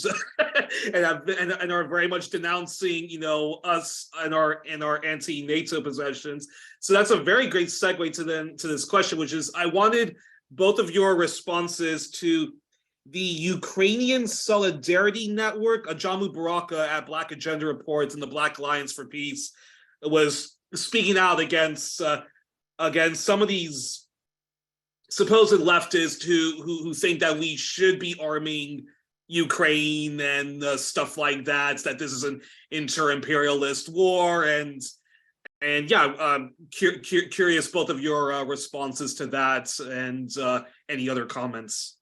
and are very much denouncing, us and our anti-NATO possessions. So that's a very great segue to this question, which is, I wanted both of your responses to the Ukrainian Solidarity Network. Ajamu Baraka at Black Agenda Reports and the Black Alliance for Peace was speaking out against some of these supposed leftists who think that we should be arming Ukraine and stuff like that. That this is an inter-imperialist war, and yeah, curious both of your responses to that and any other comments.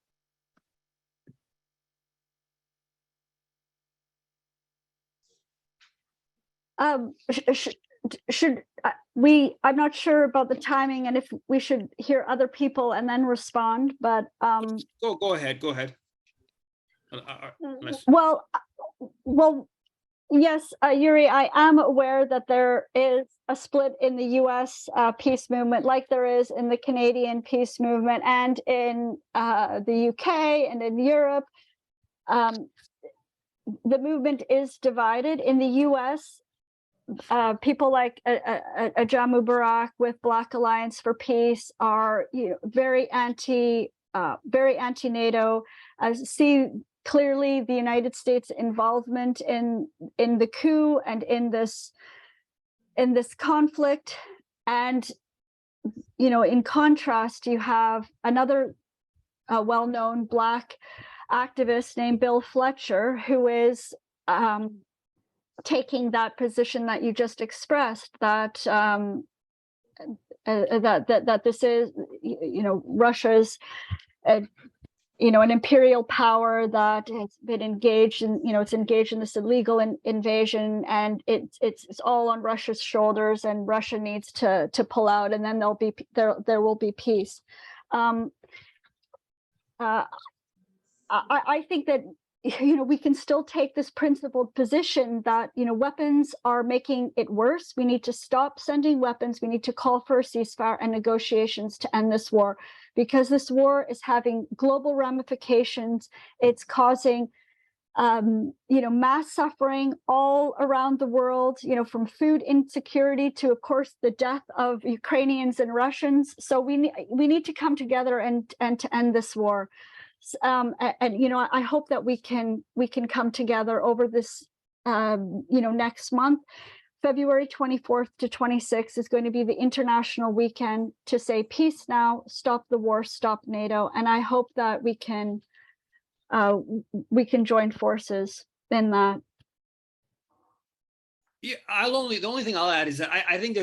Should I'm not sure about the timing and if we should hear other people and then respond, but go ahead. Well, yes, Yuri, I am aware that there is a split in the US peace movement, like there is in the Canadian peace movement and in the UK and in Europe. The movement is divided. In the US, people like Ajamu Barak with Black Alliance for Peace are very anti-NATO. See clearly the United States involvement in the coup and in this conflict. And in contrast, you have another well-known Black activist named Bill Fletcher, who is taking that position that you just expressed, that that this is Russia's an imperial power that has been engaged in it's engaged in this illegal invasion, and it's all on Russia's shoulders, and Russia needs to pull out, and then there will be peace. I think that we can still take this principled position that weapons are making it worse. We need to stop sending weapons. We need to call for a ceasefire and negotiations to end this war, because this war is having global ramifications. It's causing mass suffering all around the world, from food insecurity to, of course, the death of Ukrainians and Russians. So we need to come together and to end this war. I hope that we can come together over this next month. February 24th to 26th is going to be the international weekend to say peace now, stop the war, stop NATO, and I hope that we can join forces in that. Yeah, the only thing I'll add is that I think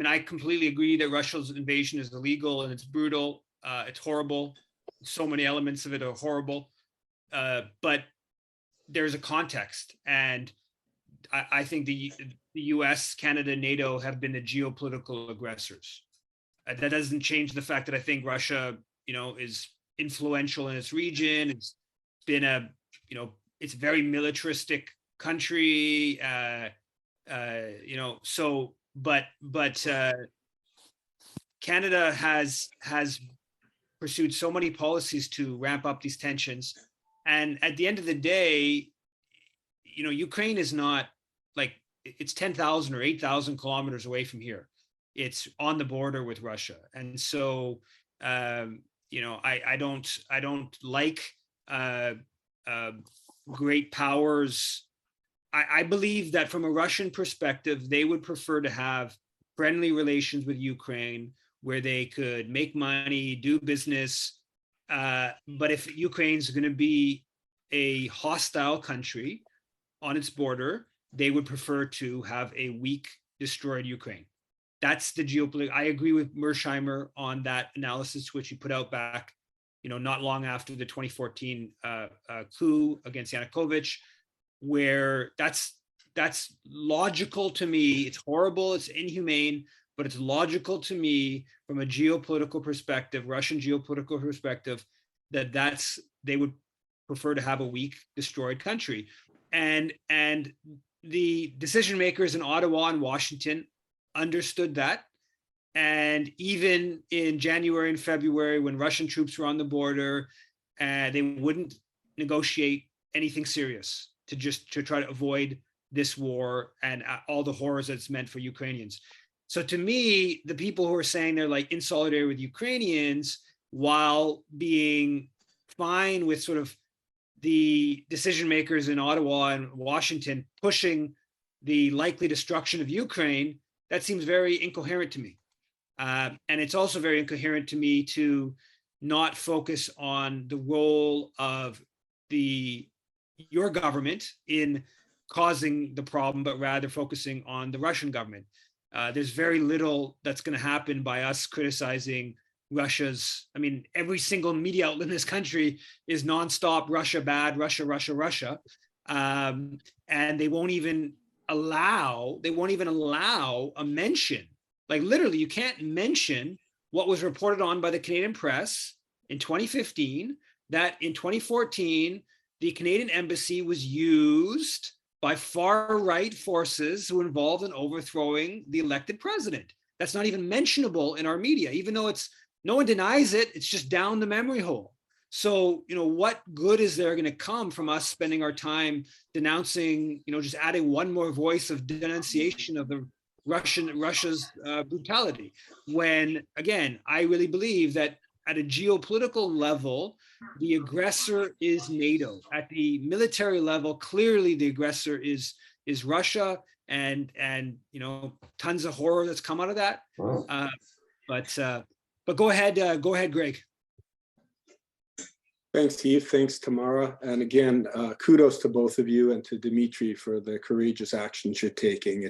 I completely agree that Russia's invasion is illegal and it's brutal. It's horrible. So many elements of it are horrible. But there's a context. And I think the US, Canada, NATO have been the geopolitical aggressors. That doesn't change the fact that I think Russia, is influential in its region. It's been it's a very militaristic country. But Canada has pursued so many policies to ramp up these tensions, and at the end of the day, Ukraine is not like it's 10,000 or 8,000 kilometers away from here. It's on the border with Russia, and so I don't like great powers. I believe that from a Russian perspective, they would prefer to have friendly relations with Ukraine, where they could make money, do business. But if Ukraine's going to be a hostile country on its border, they would prefer to have a weak, destroyed Ukraine. That's the geopolitical. I agree with Mersheimer on that analysis, which he put out back, not long after the 2014 coup against Yanukovych, where that's logical to me. It's horrible, it's inhumane, but it's logical to me from a geopolitical perspective, Russian geopolitical perspective, that they would prefer to have a weak, destroyed country. And the decision makers in Ottawa and Washington understood that. And even in January and February, when Russian troops were on the border, they wouldn't negotiate anything serious to try to avoid this war and all the horrors that it's meant for Ukrainians. So to me, the people who are saying they're like in solidarity with Ukrainians while being fine with sort of the decision makers in Ottawa and Washington pushing the likely destruction of Ukraine, that seems very incoherent to me. And it's also very incoherent to me to not focus on the role of your government in causing the problem, but rather focusing on the Russian government. There's very little that's going to happen by us criticizing Russia's. I mean, every single media outlet in this country is nonstop Russia bad, Russia, Russia, Russia, and they won't even allow a mention. Like literally, you can't mention what was reported on by the Canadian press in 2015, that in 2014, the Canadian embassy was used by far-right forces who were involved in overthrowing the elected president. That's not even mentionable in our media, even though no one denies it, it's just down the memory hole. So, what good is there going to come from us spending our time denouncing, just adding one more voice of denunciation of the Russia's brutality, when, again, I really believe that at a geopolitical level, the aggressor is NATO. At the military level, clearly the aggressor is Russia, and tons of horror that's come out of that. But go ahead, Greg. Thanks, Steve. Thanks, Tamara. And again, kudos to both of you and to Dimitri for the courageous actions you're taking.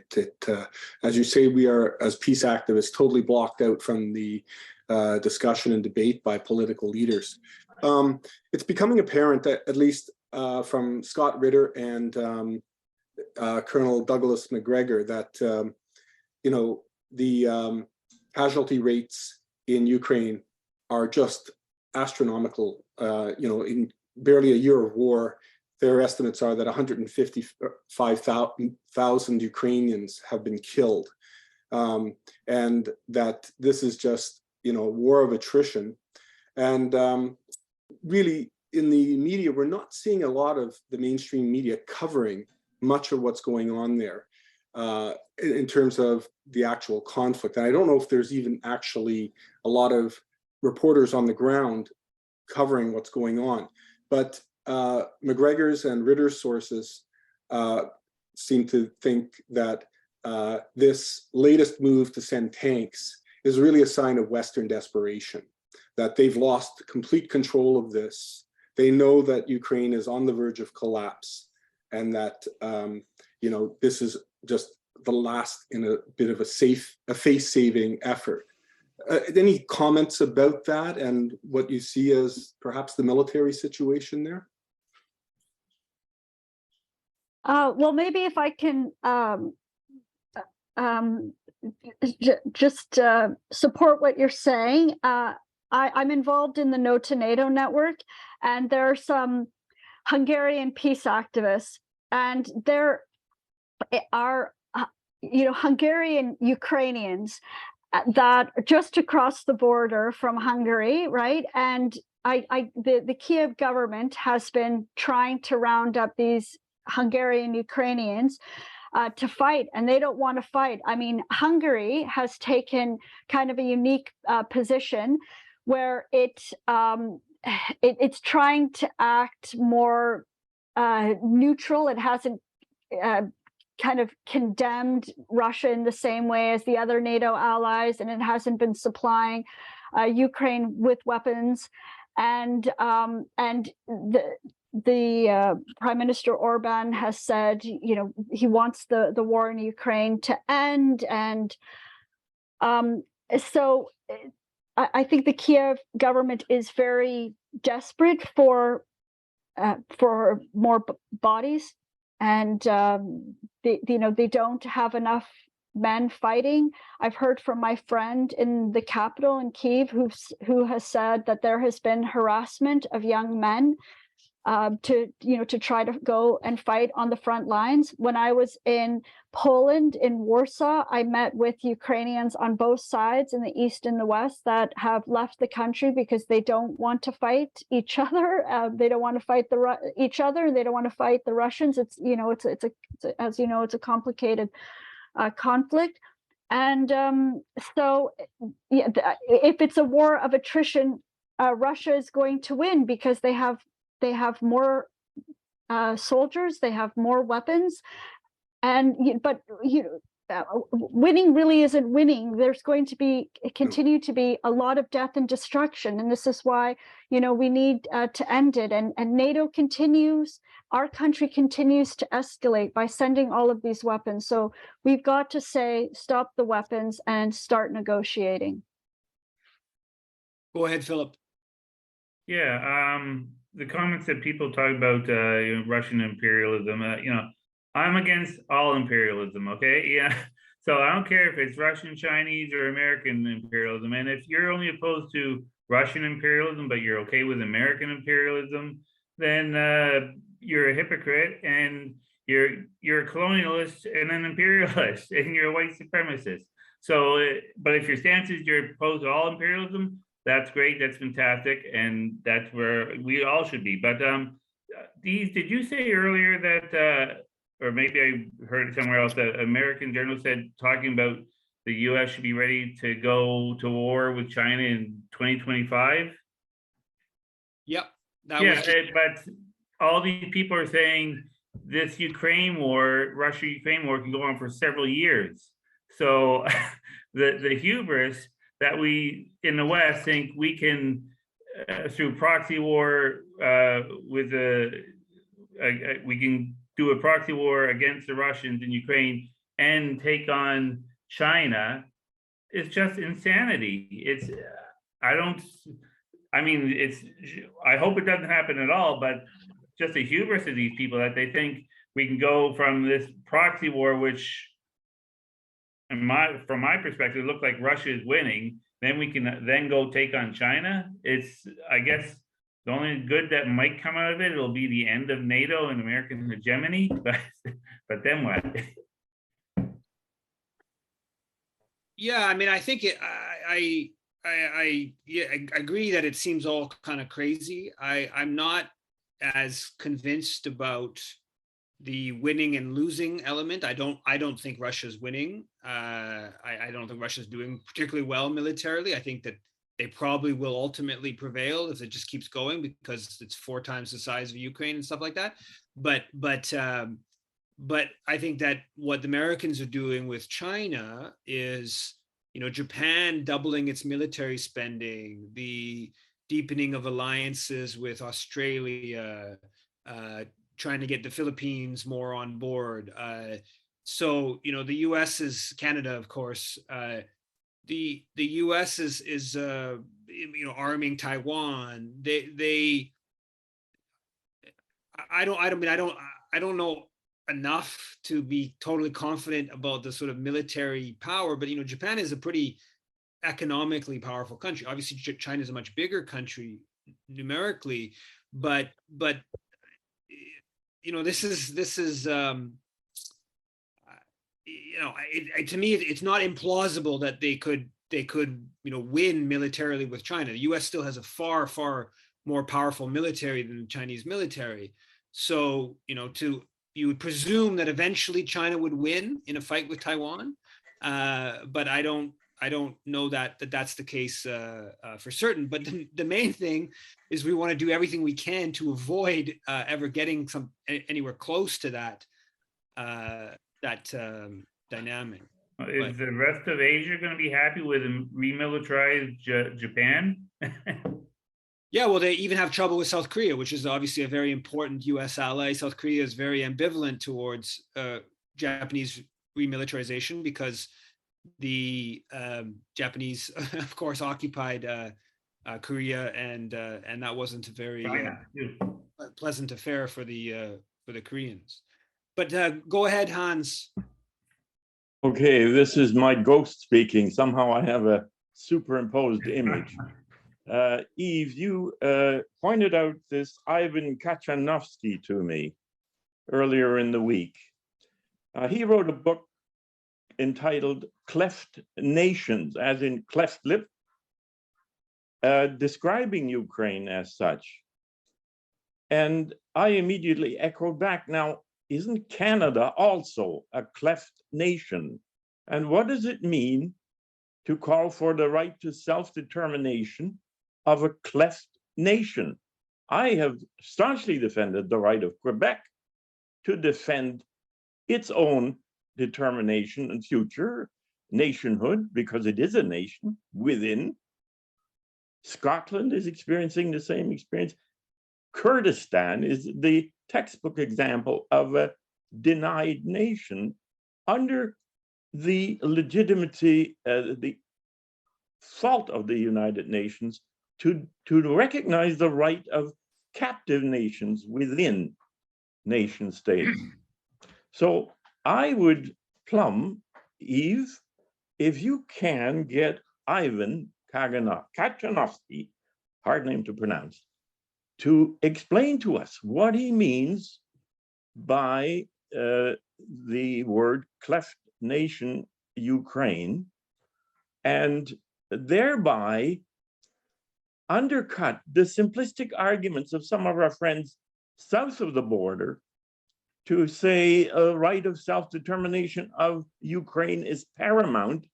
As you say, we are, as peace activists, totally blocked out from the discussion and debate by political leaders. It's becoming apparent that, at least from Scott Ritter and Colonel Douglas McGregor, that the casualty rates in Ukraine are just astronomical. In barely a year of war, their estimates are that 155,000 Ukrainians have been killed, and that this is just a war of attrition. And really, in the media, we're not seeing a lot of the mainstream media covering much of what's going on there in terms of the actual conflict. And I don't know if there's even actually a lot of reporters on the ground covering what's going on. But McGregor's and Ritter's sources seem to think that this latest move to send tanks is really a sign of Western desperation, that they've lost complete control of this. They know that Ukraine is on the verge of collapse, and that this is just the last in a bit of a face-saving effort. Any comments about that and what you see as perhaps the military situation there? Well, maybe if I can just support what you're saying. I'm involved in the No to NATO network, and there are some Hungarian peace activists, and there are Hungarian Ukrainians that just across the border from Hungary, right? And the Kiev government has been trying to round up these Hungarian Ukrainians to fight, and they don't want to fight. I mean, Hungary has taken kind of a unique position where it's trying to act more neutral. It hasn't kind of condemned Russia in the same way as the other NATO allies, and it hasn't been supplying Ukraine with weapons. And the Prime Minister Orban has said, you know, he wants the war in Ukraine to end. And so I think the Kiev government is very desperate for more bodies, and they don't have enough men fighting. I've heard from my friend in the capital in Kyiv who has said that there has been harassment of young men to try to go and fight on the front lines. When I was in Poland, in Warsaw, I met with Ukrainians on both sides, in the east and the west, that have left the country because they don't want to fight each other. They don't want to fight each other, and they don't want to fight the Russians. It's as you know, it's a complicated conflict. And so yeah, if it's a war of attrition, Russia is going to win because they have more soldiers, they have more weapons, but winning really isn't winning. There's going to continue to be a lot of death and destruction, and this is why we need to end it. And NATO continues, our country continues to escalate by sending all of these weapons. So we've got to say stop the weapons and start negotiating. Go ahead, Philip. Yeah, the comments that people talk about Russian imperialism, I'm against all imperialism, okay? Yeah, so I don't care if it's Russian, Chinese, or American imperialism. And if you're only opposed to Russian imperialism, but you're okay with American imperialism, then you're a hypocrite, and you're a colonialist and an imperialist, and you're a white supremacist. So, but if your stance is you're opposed to all imperialism, that's great, that's fantastic, and that's where we all should be. But did you say earlier that, or maybe I heard it somewhere else, that American journalist said, talking about the US should be ready to go to war with China in 2025? Yep. But all these people are saying this Ukraine war, Russia-Ukraine war, can go on for several years. So the hubris that we in the West think we can, through proxy war, we can do a proxy war against the Russians in Ukraine and take on China, is just insanity. I hope it doesn't happen at all, but just the hubris of these people that they think we can go from this proxy war, which from my perspective, it looked like Russia is winning, then we can then go take on China. It's, I guess, the only good that might come out of it, it'll be the end of NATO and American hegemony, but then what? Yeah, I mean, I think I agree that it seems all kind of crazy. I'm not as convinced about the winning and losing element. I don't think Russia's winning. I don't think Russia's doing particularly well militarily. I think that they probably will ultimately prevail if it just keeps going, because it's 4 times the size of Ukraine and stuff like that. But I think that what the Americans are doing with China is, Japan doubling its military spending, the deepening of alliances with Australia, trying to get the Philippines more on board. So, the US is Canada, of course. The US is arming Taiwan. I don't know enough to be totally confident about the sort of military power, but Japan is a pretty economically powerful country. Obviously, China is a much bigger country numerically, but this is to me, it's not implausible that they could win militarily with China. The US still has a far more powerful military than the Chinese military. So you would presume that eventually China would win in a fight with Taiwan, but I don't know that's the case for certain. But the main thing is we want to do everything we can to avoid ever getting anywhere close to that dynamic. Is the rest of Asia going to be happy with a remilitarized Japan? Yeah, well, they even have trouble with South Korea, which is obviously a very important U.S. ally. South Korea is very ambivalent towards Japanese remilitarization because the Japanese, of course, occupied Korea, and that wasn't a very pleasant affair for the Koreans. But go ahead, Hans. Okay, this is my ghost speaking. Somehow I have a superimposed image. Eve, you pointed out this Ivan Kachanovsky to me earlier in the week. He wrote a book entitled Cleft Nations, as in cleft lip, describing Ukraine as such. And I immediately echoed back, now, isn't Canada also a cleft nation? And what does it mean to call for the right to self-determination of a cleft nation? I have staunchly defended the right of Quebec to defend its own determination and future nationhood, because it is a nation within. Scotland is experiencing the same experience. Kurdistan is the textbook example of a denied nation under the legitimacy, the fault of the United Nations to recognize the right of captive nations within nation states. So I would plumb, Eve, if you can get Ivan Kachanovsky, hard name to pronounce, to explain to us what he means by the word cleft nation Ukraine, and thereby undercut the simplistic arguments of some of our friends south of the border to say a right of self-determination of Ukraine is paramount,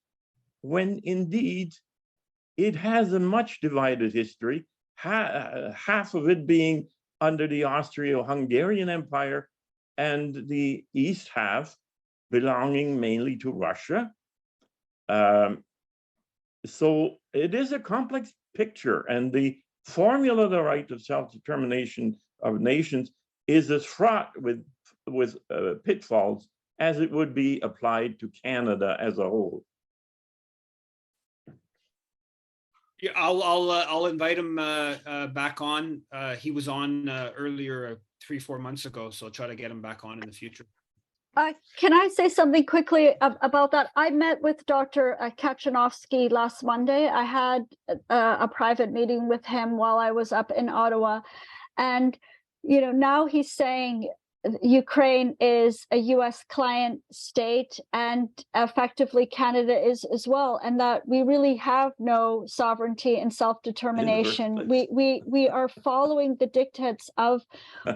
when indeed it has a much divided history, half of it being under the Austro-Hungarian Empire and the east half belonging mainly to Russia. So it is a complex picture, and the formula of the right of self-determination of nations is as fraught with pitfalls as it would be applied to Canada as a whole. Yeah, I'll invite him back on. He was on earlier 3-4 months ago, so I'll try to get him back on in the future. Can I say something quickly about that? I met with Dr. Kachanovsky last Monday. I had a private meeting with him while I was up in Ottawa. And, you know, now he's saying Ukraine is a US client state, and effectively Canada is as well, and that we really have no sovereignty and self-determination. We are following the dictates of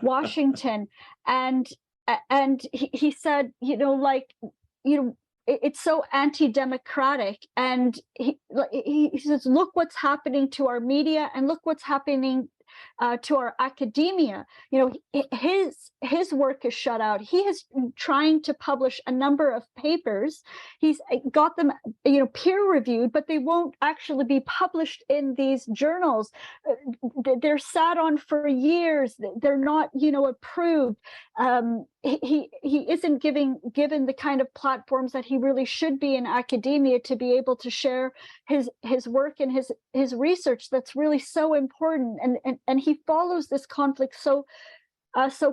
Washington. And he said, you know, like, you know, it's so anti-democratic. And he says, look what's happening to our media, and look what's happening to our academia. You know, his work is shut out. He is trying to publish a number of papers. He's got them, you know, peer reviewed, but they won't actually be published in these journals. They're sat on for years. They're not, you know, approved. He isn't given the kind of platforms that he really should be in academia to be able to share his work and his research that's really so important. And he follows this conflict so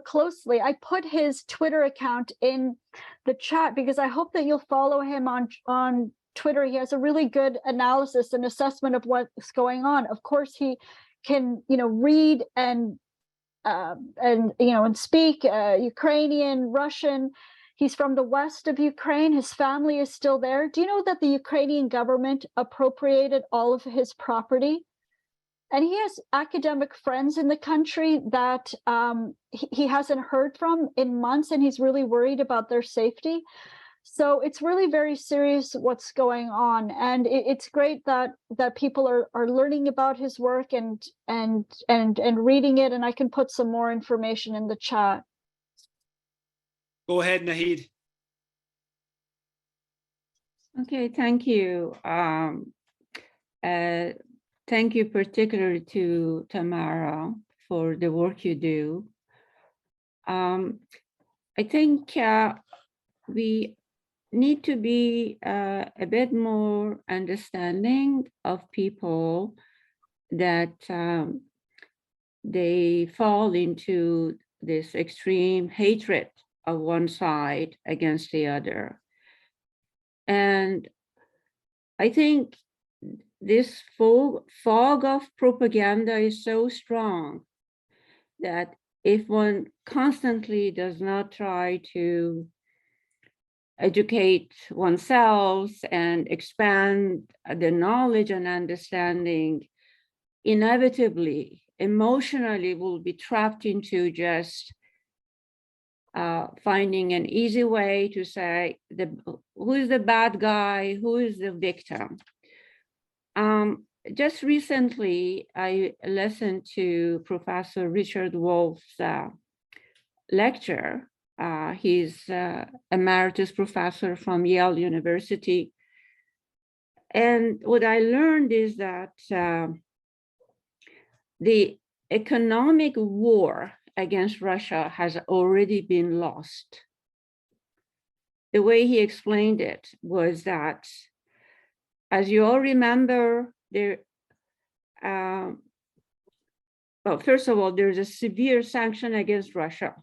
closely. I put his Twitter account in the chat because I hope that you'll follow him on Twitter. He has a really good analysis and assessment of what's going on. Of course, he can, you know, read and you know, and speak Ukrainian, Russian. He's from the west of Ukraine. His family is still there. Do you know that the Ukrainian government appropriated all of his property? And he has academic friends in the country that he hasn't heard from in months, and he's really worried about their safety. So it's really very serious what's going on, and it's great that people are learning about his work and reading it. And I can put some more information in the chat. Go ahead, Nahid. Okay, thank you. Thank you particularly to Tamara for the work you do. I think we need to be a bit more understanding of people that they fall into this extreme hatred of one side against the other. And I think this fog of propaganda is so strong that if one constantly does not try to educate oneself and expand the knowledge and understanding, inevitably, emotionally, will be trapped into just finding an easy way to say who is the bad guy, who is the victim. Just recently, I listened to Professor Richard Wolff's lecture. He's emeritus professor from Yale University. And what I learned is that the economic war against Russia has already been lost. The way he explained it was that, as you all remember, well, first of all, there's a severe sanction against Russia.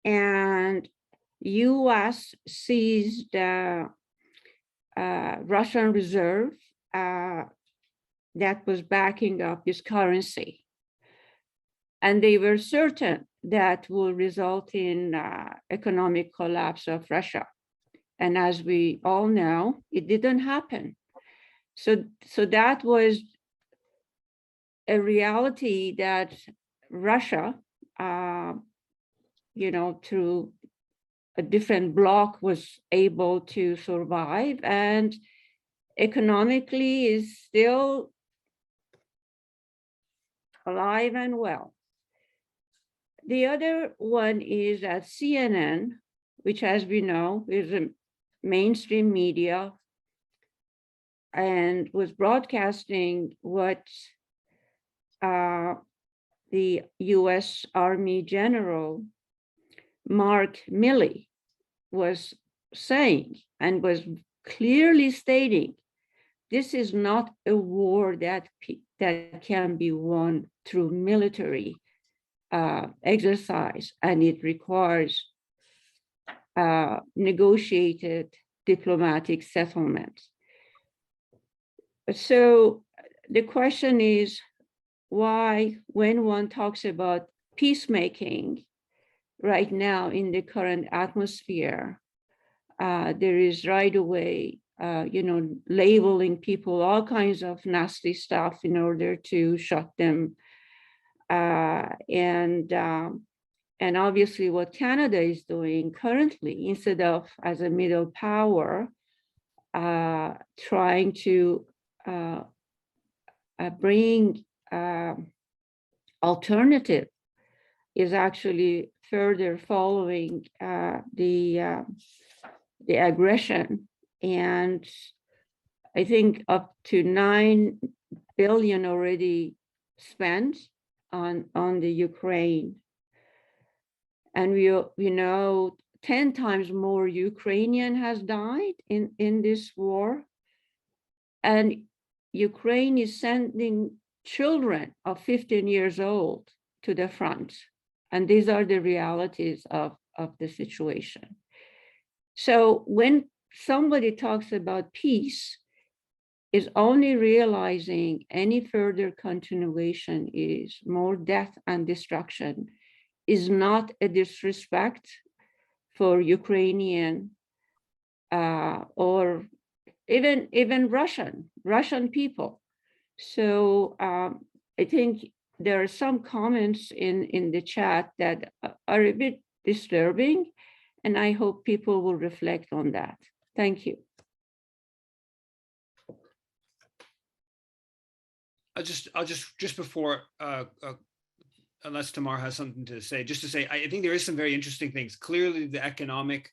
And US seized Russian reserve that was backing up its currency. And they were certain that will result in economic collapse of Russia. And as we all know, it didn't happen. So that was a reality that Russia, through a different bloc, was able to survive, and economically is still alive and well. The other one is that CNN, which, as we know, is a mainstream media and was broadcasting what the US Army General Mark Milley was saying, and was clearly stating, this is not a war that can be won through military exercise, and it requires negotiated diplomatic settlement. So the question is, why, when one talks about peacemaking right now in the current atmosphere, there is right away, labeling people all kinds of nasty stuff in order to shut them. And obviously what Canada is doing currently, instead of as a middle power, trying to bring alternative, is actually further following the aggression. And I think up to 9 billion already spent on the Ukraine. And we know 10 times more Ukrainian has died in this war. And Ukraine is sending children of 15 years old to the front. And these are the realities of the situation. So when somebody talks about peace, is only realizing any further continuation is more death and destruction, is not a disrespect for Ukrainian or even Russian people. So I think there are some comments in the chat that are a bit disturbing, and I hope people will reflect on that. Thank you. I'll just before, unless Tamara has something to say, just to say, I think there is some very interesting things. Clearly, the economic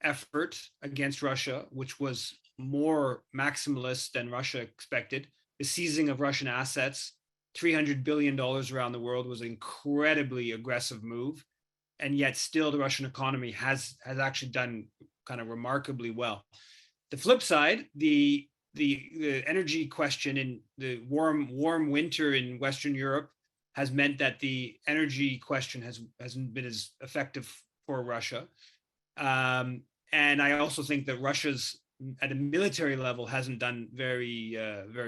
effort against Russia, which was more maximalist than Russia expected, the seizing of Russian assets, $300 billion around the world, was an incredibly aggressive move. And yet still the Russian economy has actually done kind of remarkably well. The flip side, the energy question in the warm winter in Western Europe has meant that the energy question hasn't been as effective for Russia. And I also think that Russia's at a military level hasn't done very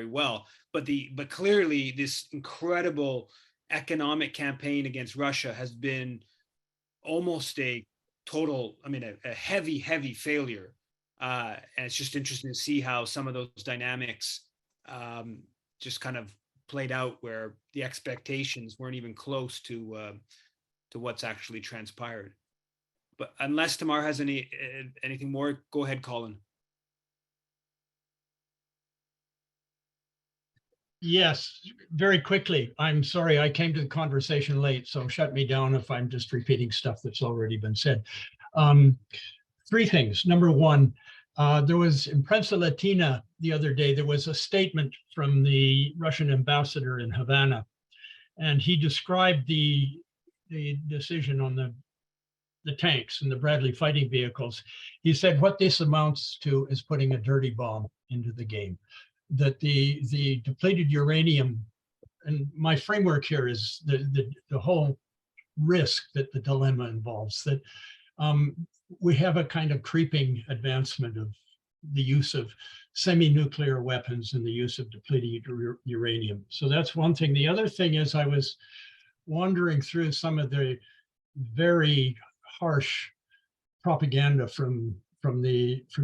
well. But clearly this incredible economic campaign against Russia has been almost a total, a heavy failure. And it's just interesting to see how some of those dynamics just kind of played out, where the expectations weren't even close to what's actually transpired. But unless Tamara has anything more, go ahead, Colin. Yes, very quickly. I'm sorry, I came to the conversation late, so shut me down if I'm just repeating stuff that's already been said. Three things. Number one, there was in Prensa Latina the other day, there was a statement from the Russian ambassador in Havana, and he described the decision on the tanks and the Bradley fighting vehicles. He said what this amounts to is putting a dirty bomb into the game. That the depleted uranium, and my framework here is the whole risk that the dilemma involves, that we have a kind of creeping advancement of the use of semi-nuclear weapons and the use of depleted uranium. So that's one thing. The other thing is I was wandering through some of the very harsh propaganda from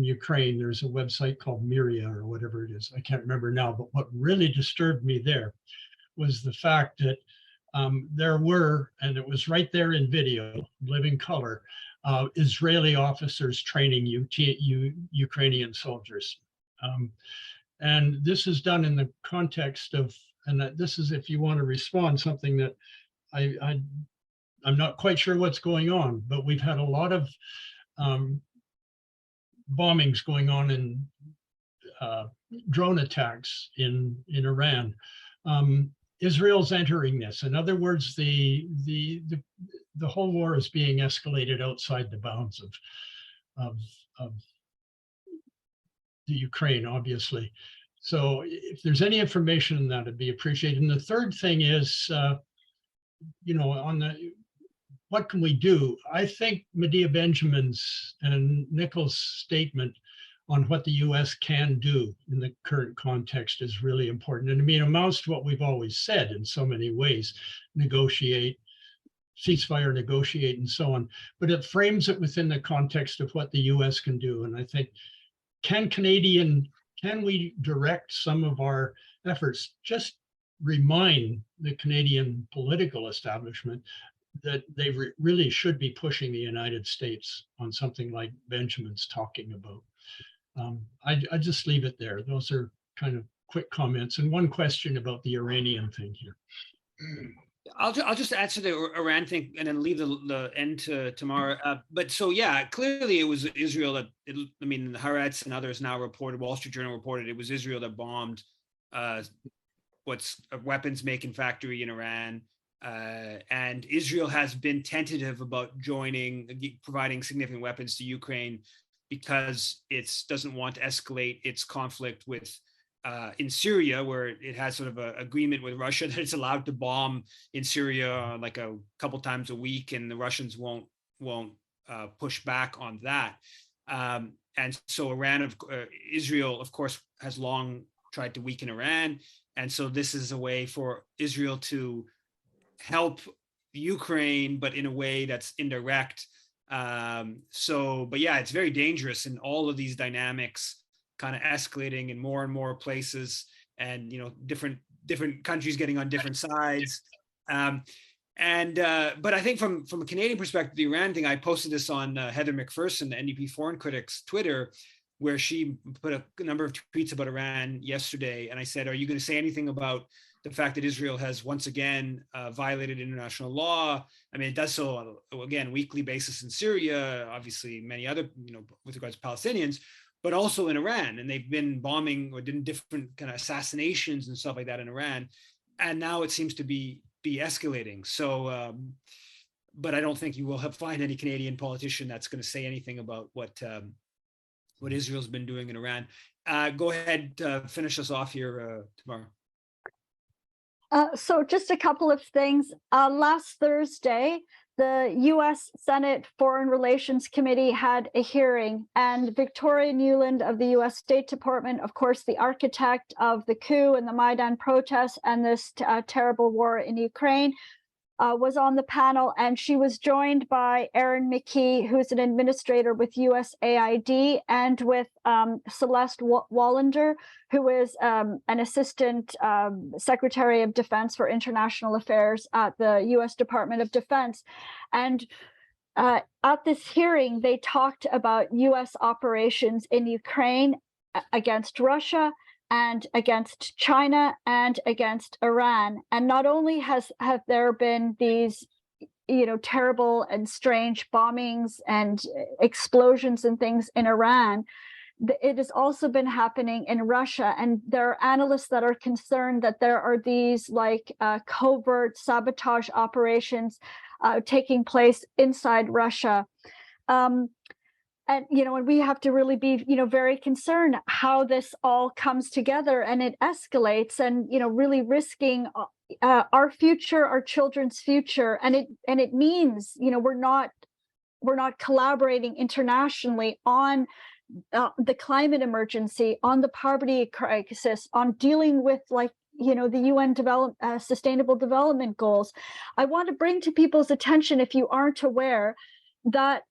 Ukraine. There's a website called Miria or whatever it is. I can't remember now, but what really disturbed me there was the fact that there were, and it was right there in video, living color, Israeli officers training Ukrainian soldiers. And this is done in the context of, and this is, if you want to respond, something that I'm not quite sure what's going on, but we've had a lot of bombings going on in drone attacks in Iran. Israel's entering this. In other words, the whole war is being escalated outside the bounds of the Ukraine, obviously. So if there's any information on that, it'd be appreciated. And the third thing is, on the what can we do? I think Medea Benjamin's and Nichols' statement on what the US can do in the current context is really important. And it amounts to what we've always said in so many ways: negotiate, ceasefire, negotiate, and so on. But it frames it within the context of what the US can do. And I think, can we direct some of our efforts? Just remind the Canadian political establishment that they really should be pushing the United States on something like Benjamin's talking about. I just leave it there. Those are kind of quick comments. And one question about the Iranian thing here. I'll just answer the Iran thing and then leave the end to Tamara. But so, yeah, clearly it was Israel that, the Haaretz and others now reported, Wall Street Journal reported, it was Israel that bombed what's a weapons making factory in Iran. And Israel has been tentative about providing significant weapons to Ukraine because it doesn't want to escalate its conflict with in Syria, where it has sort of an agreement with Russia that it's allowed to bomb in Syria like a couple times a week, and the Russians won't push back on that. And so Israel, of course, has long tried to weaken Iran, and so this is a way for Israel to help Ukraine, but in a way that's indirect. But yeah, it's very dangerous, and all of these dynamics kind of escalating in more and more places, and different different countries getting on different sides. But I think from a Canadian perspective, the Iran thing, I posted this on Heather McPherson, the NDP Foreign Critics Twitter, where she put a number of tweets about Iran yesterday. And I said, are you going to say anything about the fact that Israel has once again violated international law? I mean, it does so, again, weekly basis in Syria, obviously many other, with regards to Palestinians, but also in Iran. And they've been bombing or doing different kind of assassinations and stuff like that in Iran. And now it seems to be escalating. So, but I don't think you will find any Canadian politician that's going to say anything about what Israel's been doing in Iran. Go ahead, finish us off here, Tamara. So just a couple of things. Last Thursday, the U.S. Senate Foreign Relations Committee had a hearing, and Victoria Nuland of the U.S. State Department, of course, the architect of the coup and the Maidan protests and this terrible war in Ukraine, was on the panel, and she was joined by Aaron McKee, who's an administrator with USAID, and with Celeste Wallander, who is an assistant secretary of defense for international affairs at the U.S. Department of Defense. And at this hearing, they talked about U.S. operations in Ukraine against Russia and against China and against Iran. And not only have there been these, terrible and strange bombings and explosions and things in Iran, it has also been happening in Russia. And there are analysts that are concerned that there are these covert sabotage operations taking place inside Russia. And we have to really be, very concerned how this all comes together and it escalates, and really risking our future, our children's future, and it means we're not collaborating internationally on the climate emergency, on the poverty crisis, on dealing with the UN Sustainable Development Goals. I want to bring to people's attention, if you aren't aware, that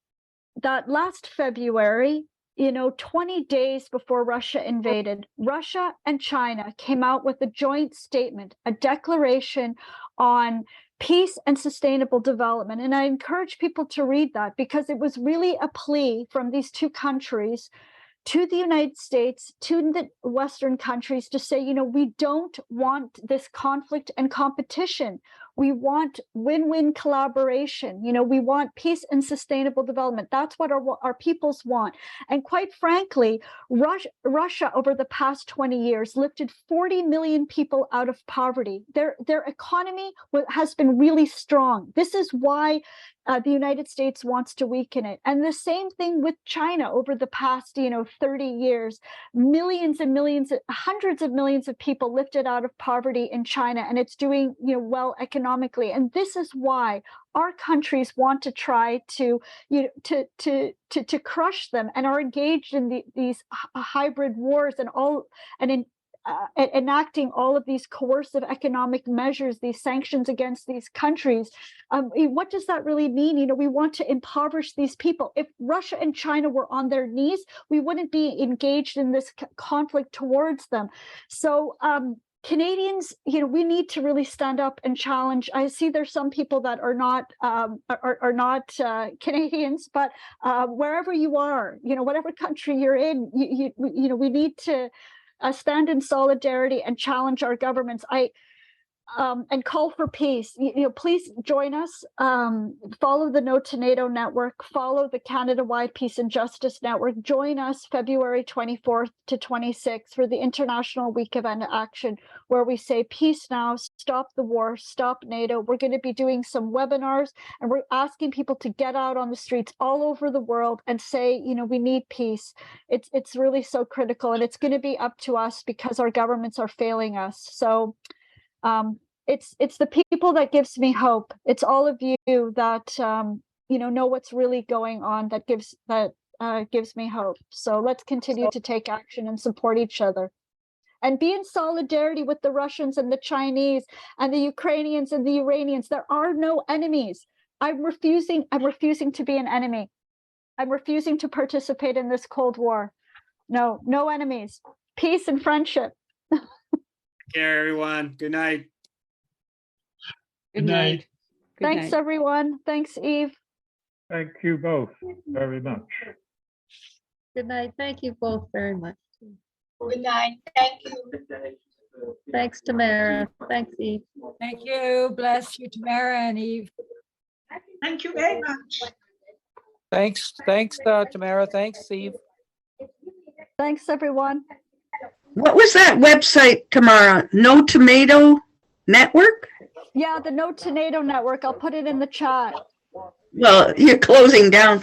last February, 20 days before Russia invaded, Russia and China came out with a joint statement, a declaration on peace and sustainable development. And I encourage people to read that, because it was really a plea from these two countries to the United States, to the Western countries, to say, we don't want this conflict and competition. We want win-win collaboration. We want peace and sustainable development. That's what our peoples want. And quite frankly, Russia over the past 20 years lifted 40 million people out of poverty. Their economy has been really strong. This is why the United States wants to weaken it. And the same thing with China over the past, 30 years, millions and millions, hundreds of millions of people lifted out of poverty in China, and it's doing, well economically. And this is why our countries want to try to crush them, and are engaged in these hybrid wars and enacting all of these coercive economic measures, these sanctions against these countries. What does that really mean? We want to impoverish these people. If Russia and China were on their knees, we wouldn't be engaged in this conflict towards them. So Canadians, we need to really stand up and challenge. I see there's some people that are not Canadians, but wherever you are, whatever country you're in, we need to stand in solidarity and challenge our governments. And call for peace. Please join us. Follow the No to NATO network. Follow the Canada-wide Peace and Justice Network. Join us February 24th to 26th for the International Week of Action, where we say peace now, stop the war, stop NATO. We're going to be doing some webinars, and we're asking people to get out on the streets all over the world and say, we need peace. It's really so critical, and it's going to be up to us because our governments are failing us. So it's the people that gives me hope. It's all of you that know what's really going on that gives me hope. So let's continue to take action and support each other, and be in solidarity with the Russians and the Chinese and the Ukrainians and the Iranians. There are no enemies. I'm refusing to be an enemy. I'm refusing to participate in this Cold War. No enemies. Peace and friendship. care, everyone. Good night. Good night. Good Thanks, night. everyone. Thanks, Eve. Thank you both very much. Good night. Thank you both very much. Good night. Thank you. Thanks, Tamara. Thanks, Eve. Thank you. Bless you, Tamara and Eve. Thank you very much. Thanks, Tamara. Thanks, Steve. Thanks, everyone. What was that website, Tamara? No Tomato Network? Yeah, the No Tornado Network. I'll put it in the chat. Well, you're closing down.